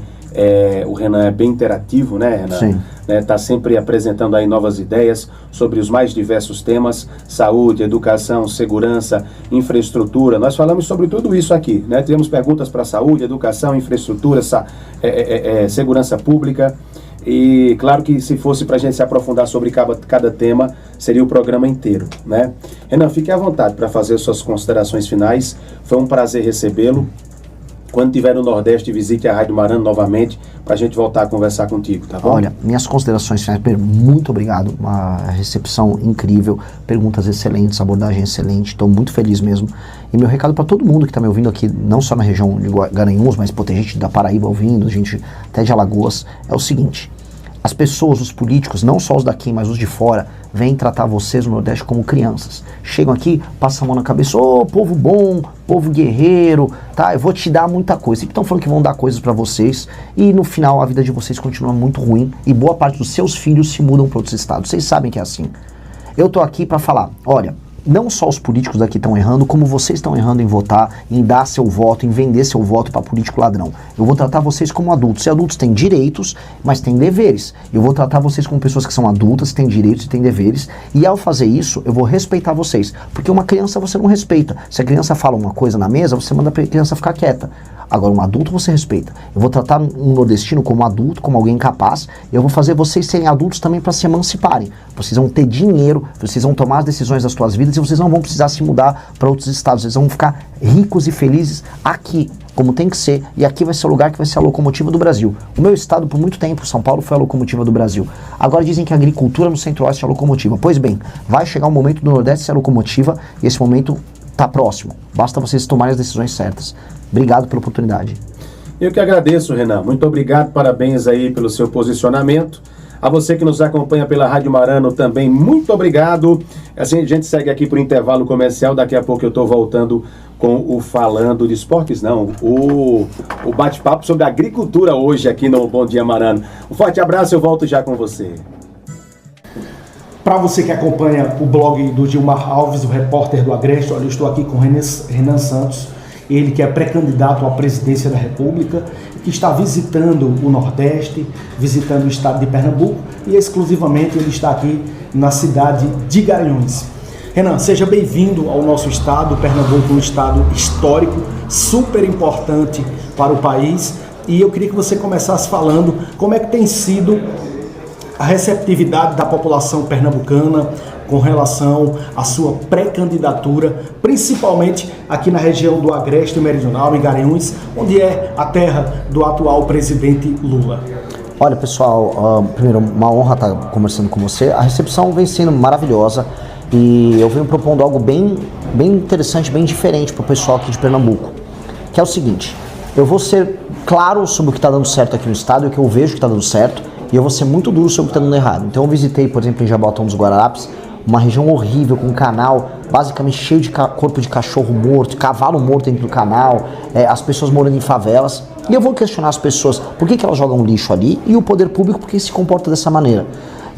o Renan é bem interativo, né, Renan? Sim. Tá sempre apresentando aí novas ideias sobre os mais diversos temas: saúde, educação, segurança, infraestrutura. Nós falamos sobre tudo isso aqui, né? Temos perguntas para saúde, educação, infraestrutura, segurança pública. E claro que se fosse para a gente se aprofundar sobre cada tema, seria o programa inteiro, né? Renan, fique à vontade para fazer suas considerações finais. Foi um prazer recebê-lo. Quando estiver no Nordeste, visite a Rádio Marano novamente para a gente voltar a conversar contigo, tá bom? Olha, minhas considerações finais, muito obrado, uma recepção incrível, perguntas excelentes, abordagem excelente, estou muito feliz mesmo. E meu recado para todo mundo que está me ouvindo aqui, não só na região de Garanhuns, mas tem gente da Paraíba ouvindo, gente até de Alagoas, é o seguinte: as pessoas, os políticos, não só os daqui, mas os de fora, vêm tratar vocês no Nordeste como crianças. Chegam aqui, passam a mão na cabeça: ô, povo bom, povo guerreiro, tá? Eu vou te dar muita coisa. Sempre estão falando que vão dar coisas pra vocês e no final a vida de vocês continua muito ruim e boa parte dos seus filhos se mudam para outros estados. Vocês sabem que é assim. Eu tô aqui pra falar: olha, não só os políticos daqui estão errando, como vocês estão errando em votar, em dar seu voto, em vender seu voto para político ladrão. Eu vou tratar vocês como adultos. E adultos têm direitos, mas têm deveres. Eu vou tratar vocês como pessoas que são adultas, têm direitos e têm deveres. E ao fazer isso, eu vou respeitar vocês. Porque uma criança você não respeita. Se a criança fala uma coisa na mesa, você manda a criança ficar quieta. Agora, um adulto você respeita. Eu vou tratar um nordestino como adulto, como alguém capaz. Eu vou fazer vocês serem adultos também para se emanciparem. Vocês vão ter dinheiro, vocês vão tomar as decisões das suas vidas e vocês não vão precisar se mudar para outros estados. Vocês vão ficar ricos e felizes aqui, como tem que ser. E aqui vai ser o lugar que vai ser a locomotiva do Brasil. O meu estado, por muito tempo, São Paulo, foi a locomotiva do Brasil. Agora dizem que a agricultura no Centro-Oeste é a locomotiva. Pois bem, vai chegar um momento do Nordeste ser a locomotiva e esse momento está próximo. Basta vocês tomarem as decisões certas. Obrigado pela oportunidade. Eu que agradeço, Renan. Muito obrigado, parabéns aí pelo seu posicionamento. A você que nos acompanha pela Rádio Marano também, muito obrigado. Assim, a gente segue aqui por intervalo comercial. Daqui a pouco eu estou voltando com o Falando de Esportes, não, o bate-papo sobre agricultura hoje aqui no Bom Dia Marano. Um forte abraço, eu volto já com você. Para você que acompanha o blog do Gilmar Alves, o repórter do Agreste, olha, eu estou aqui com Renan Santos, ele que é pré-candidato à presidência da República, que está visitando o Nordeste, visitando o estado de Pernambuco e exclusivamente ele está aqui na cidade de Garanhuns. Renan, seja bem-vindo ao nosso estado. Pernambuco é um estado histórico, super importante para o país, e eu queria que você começasse falando como é que tem sido a receptividade da população pernambucana com relação à sua pré-candidatura, principalmente aqui na região do Agreste Meridional, em Garanhuns, onde é a terra do atual presidente Lula. Olha, pessoal, primeiro, uma honra estar conversando com você. A recepção vem sendo maravilhosa e eu venho propondo algo bem interessante, bem diferente para o pessoal aqui de Pernambuco, que é o seguinte: eu vou ser claro sobre o que está dando certo aqui no estado e o que eu vejo que está dando certo, e eu vou ser muito duro sobre o que está dando errado. Então eu visitei, por exemplo, em Jaboatão dos Guararapes, uma região horrível, com um canal basicamente cheio de corpo de cachorro morto, cavalo morto dentro do canal, as pessoas morando em favelas. E eu vou questionar as pessoas por que elas jogam lixo ali, e o poder público por que se comporta dessa maneira.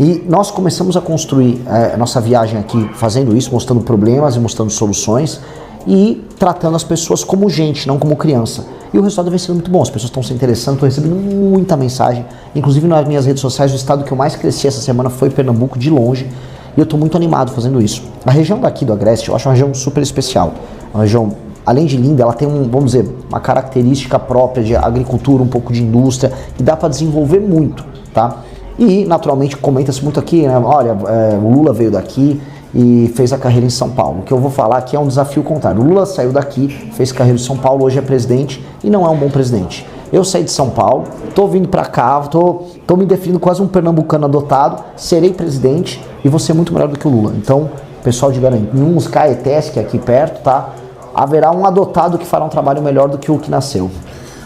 E nós começamos a construir nossa viagem aqui fazendo isso, mostrando problemas e mostrando soluções e tratando as pessoas como gente, não como criança. E o resultado vem sendo muito bom, as pessoas estão se interessando, estou recebendo muita mensagem, inclusive nas minhas redes sociais. O estado que eu mais cresci essa semana foi Pernambuco, de longe, e eu estou muito animado fazendo isso. A região daqui do Agreste eu acho uma região super especial, uma região, além de linda, ela tem vamos dizer, uma característica própria de agricultura, um pouco de indústria, e dá para desenvolver muito, tá? E, naturalmente, comenta-se muito aqui, né? Olha, o Lula veio daqui e fez a carreira em São Paulo. O que eu vou falar aqui é um desafio contrário. O Lula saiu daqui, fez carreira em São Paulo, hoje é presidente e não é um bom presidente. Eu saí de São Paulo, tô vindo para cá, tô me definindo quase um pernambucano adotado, serei presidente e vou ser muito melhor do que o Lula. Então, pessoal de Garanhuns, Caetés, que é aqui perto, tá? Haverá um adotado que fará um trabalho melhor do que o que nasceu.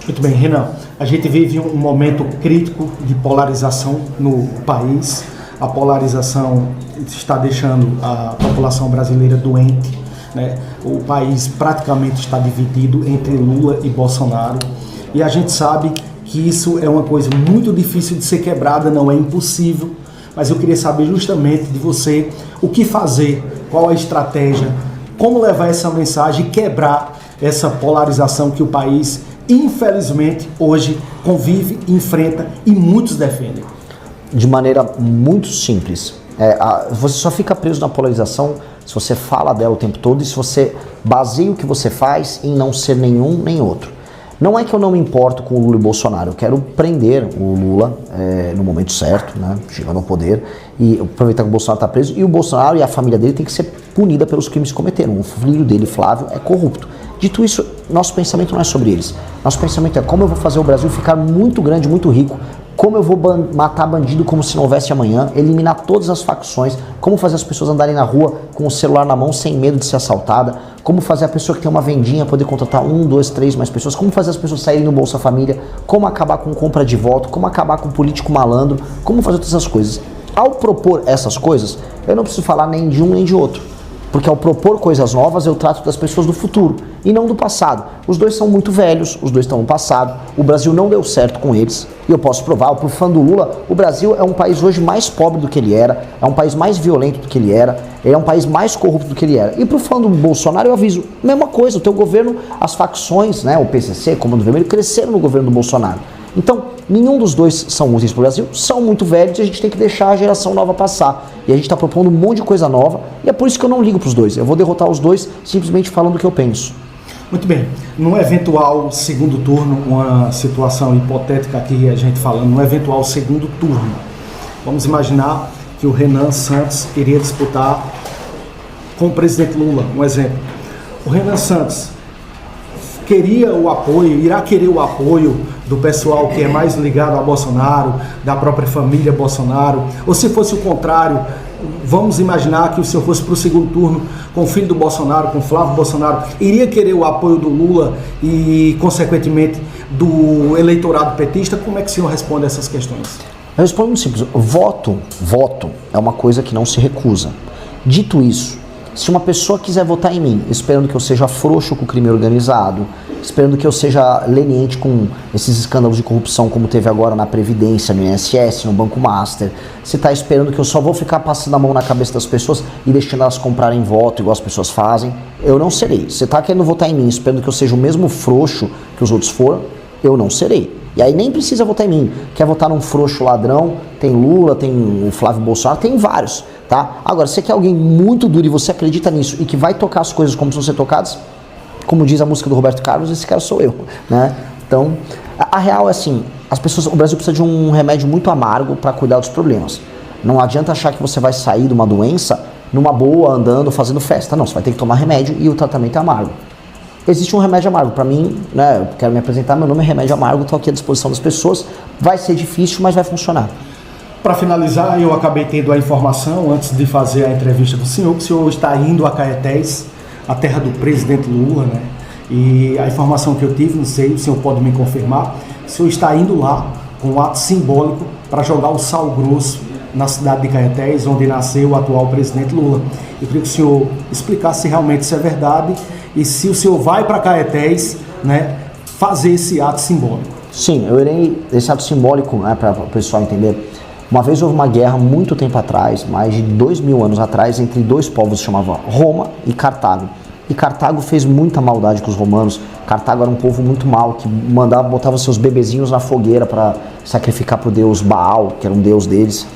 Muito bem, Renan. A gente vive um momento crítico de polarização no país. A polarização está deixando a população brasileira doente, né? O país praticamente está dividido entre Lula e Bolsonaro. E a gente sabe que isso é uma coisa muito difícil de ser quebrada, não é impossível. Mas eu queria saber justamente de você o que fazer, qual a estratégia, como levar essa mensagem e quebrar essa polarização que o país, infelizmente, hoje convive, enfrenta e muitos defendem. De maneira muito simples. Você só fica preso na polarização se você fala dela o tempo todo e se você baseia o que você faz em não ser nenhum nem outro. Não é que eu não me importo com o Lula e o Bolsonaro, eu quero prender o Lula no momento certo, né, chegando ao poder, e aproveitar que o Bolsonaro está preso, e o Bolsonaro e a família dele tem que ser punida pelos crimes que cometeram. O filho dele, Flávio, é corrupto. Dito isso, nosso pensamento não é sobre eles. Nosso pensamento é como eu vou fazer o Brasil ficar muito grande, muito rico, como eu vou matar bandido como se não houvesse amanhã, eliminar todas as facções, como fazer as pessoas andarem na rua com o celular na mão sem medo de ser assaltada, como fazer a pessoa que tem uma vendinha poder contratar 1, 2, 3 mais pessoas, como fazer as pessoas saírem no Bolsa Família, como acabar com compra de voto, como acabar com político malandro, como fazer todas essas coisas. Ao propor essas coisas, eu não preciso falar nem de um nem de outro. Porque ao propor coisas novas, eu trato das pessoas do futuro e não do passado. Os dois são muito velhos, os dois estão no passado, o Brasil não deu certo com eles. E eu posso provar, pro fã do Lula, o Brasil é um país hoje mais pobre do que ele era, é um país mais violento do que ele é um país mais corrupto do que ele era. E pro fã do Bolsonaro, eu aviso, mesma coisa, o teu governo, as facções, né, o PCC, Comando Vermelho, cresceram no governo do Bolsonaro. Então, nenhum dos dois são úteis para o Brasil, são muito velhos e a gente tem que deixar a geração nova passar. E a gente está propondo um monte de coisa nova e é por isso que eu não ligo para os dois. Eu vou derrotar os dois simplesmente falando o que eu penso. Muito bem. Num eventual segundo turno, uma situação hipotética aqui, a gente falando, num eventual segundo turno, vamos imaginar que o Renan Santos iria disputar com o presidente Lula, um exemplo. O Renan Santos queria o apoio, irá querer o apoio do pessoal que é mais ligado a Bolsonaro, da própria família Bolsonaro, ou se fosse o contrário, vamos imaginar que o senhor fosse para o segundo turno com o filho do Bolsonaro, com Flávio Bolsonaro, iria querer o apoio do Lula e, consequentemente, do eleitorado petista? Como é que o senhor responde a essas questões? Eu respondo muito simples. Voto é uma coisa que não se recusa. Dito isso, se uma pessoa quiser votar em mim, esperando que eu seja frouxo com o crime organizado, esperando que eu seja leniente com esses escândalos de corrupção como teve agora na Previdência, no INSS, no Banco Master, se está esperando que eu só vou ficar passando a mão na cabeça das pessoas e deixando elas comprarem voto igual as pessoas fazem, eu não serei. Se está querendo votar em mim, esperando que eu seja o mesmo frouxo que os outros foram, eu não serei. E aí nem precisa votar em mim. Quer votar num frouxo ladrão, tem Lula, tem o Flávio Bolsonaro, tem vários, tá? Agora, se você quer alguém muito duro e você acredita nisso e que vai tocar as coisas como precisam ser tocadas, como diz a música do Roberto Carlos, esse cara sou eu, né? Então, a real é assim, o Brasil precisa de um remédio muito amargo para cuidar dos problemas. Não adianta achar que você vai sair de uma doença numa boa, andando, fazendo festa. Não, você vai ter que tomar remédio e o tratamento é amargo. Existe um remédio amargo. Para mim, né, eu quero me apresentar, meu nome é Remédio Amargo, estou aqui à disposição das pessoas. Vai ser difícil, mas vai funcionar. Para finalizar, eu acabei tendo a informação, antes de fazer a entrevista com o senhor, que o senhor está indo a Caetés, a terra do presidente Lula, né? E a informação que eu tive, não sei, o senhor pode me confirmar, o senhor está indo lá com um ato simbólico para jogar o sal grosso na cidade de Caetés, onde nasceu o atual presidente Lula. Eu queria que o senhor explicasse se realmente isso é verdade e se o senhor vai para Caetés, né, fazer esse ato simbólico. Sim, eu irei, esse ato simbólico, né, para o pessoal entender. Uma vez houve uma guerra muito tempo atrás, mais de 2000 anos atrás, entre dois povos que chamavam Roma e Cartago. E Cartago fez muita maldade com os romanos. Cartago era um povo muito mau, que botava seus bebezinhos na fogueira para sacrificar para o deus Baal, que era um deus deles.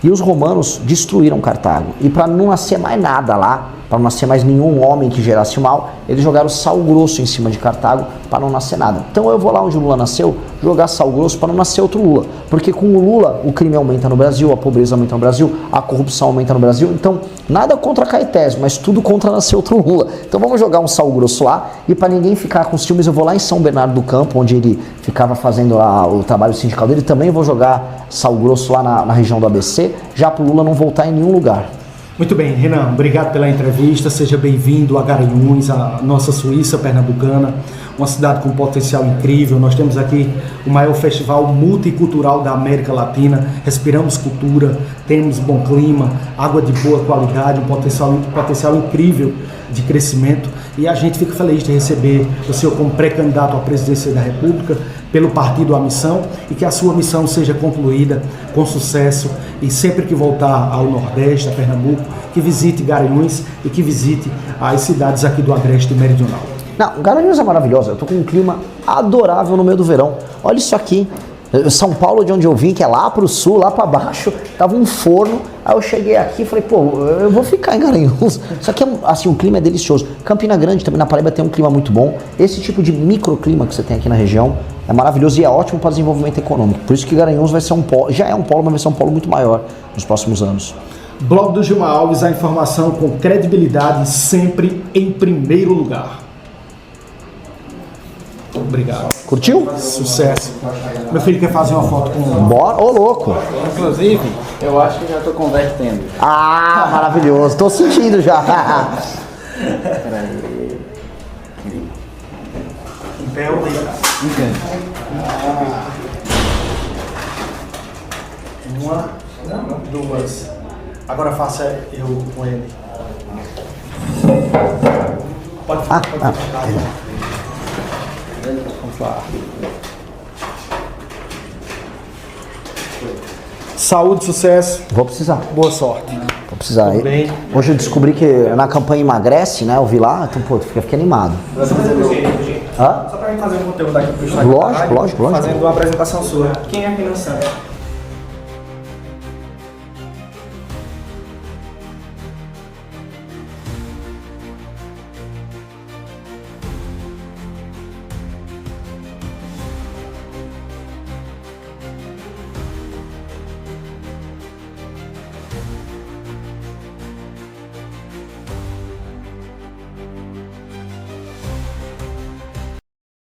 E os romanos destruíram Cartago. E para não nascer mais nada lá, para não nascer mais nenhum homem que gerasse mal, eles jogaram sal grosso em cima de Cartago para não nascer nada. Então eu vou lá onde o Lula nasceu, jogar sal grosso para não nascer outro Lula. Porque com o Lula, o crime aumenta no Brasil, a pobreza aumenta no Brasil, a corrupção aumenta no Brasil. Então, nada contra Caetés, mas tudo contra nascer outro Lula. Então vamos jogar um sal grosso lá, e para ninguém ficar com os ciúmes, eu vou lá em São Bernardo do Campo, onde ele ficava fazendo lá o trabalho sindical dele, também vou jogar sal grosso lá na região do ABC, já para o Lula não voltar em nenhum lugar. Muito bem, Renan, obrigado pela entrevista, seja bem-vindo a Garanhuns, a nossa Suíça pernambucana, uma cidade com potencial incrível. Nós temos aqui o maior festival multicultural da América Latina, respiramos cultura, temos bom clima, água de boa qualidade, um potencial incrível de crescimento, e a gente fica feliz de receber o senhor como pré-candidato à presidência da República pelo partido A Missão, e que a sua missão seja concluída com sucesso, e sempre que voltar ao Nordeste, a Pernambuco, que visite Garanhuns e que visite as cidades aqui do Agreste Meridional. Não, Garanhuns é maravilhosa, eu tô com um clima adorável no meio do verão. Olha isso aqui, São Paulo, de onde eu vim, que é lá pro sul, lá para baixo, tava um forno. Aí eu cheguei aqui e falei, pô, eu vou ficar em Garanhuns. Só que assim, o clima é delicioso. Campina Grande também, na Paraíba, tem um clima muito bom. Esse tipo de microclima que você tem aqui na região é maravilhoso e é ótimo para desenvolvimento econômico. Por isso que Garanhuns vai ser um polo, já é um polo, mas vai ser um polo muito maior nos próximos anos. Blog do Gilmar Alves, a informação com credibilidade, sempre em primeiro lugar. Obrigado. Curtiu? Sucesso. Meu filho quer fazer uma foto com o... Bora, ô louco. Inclusive, eu acho que já estou convertendo. Ah, maravilhoso. Tô sentindo já. Peraí. Em pé ou deitado? Uma, duas. Agora faça eu com ele. Pode ficar. Vamos lá. Saúde, sucesso. Vou precisar. Boa sorte. Vou precisar. Tudo bem. Hoje eu descobri que na campanha Emagrece, né? Eu vi lá, então, pô, fiquei animado. Hã? Só para mim fazer um conteúdo aqui pro Instagram. Lógico. Fazendo uma apresentação sua. Quem é Renan Santos?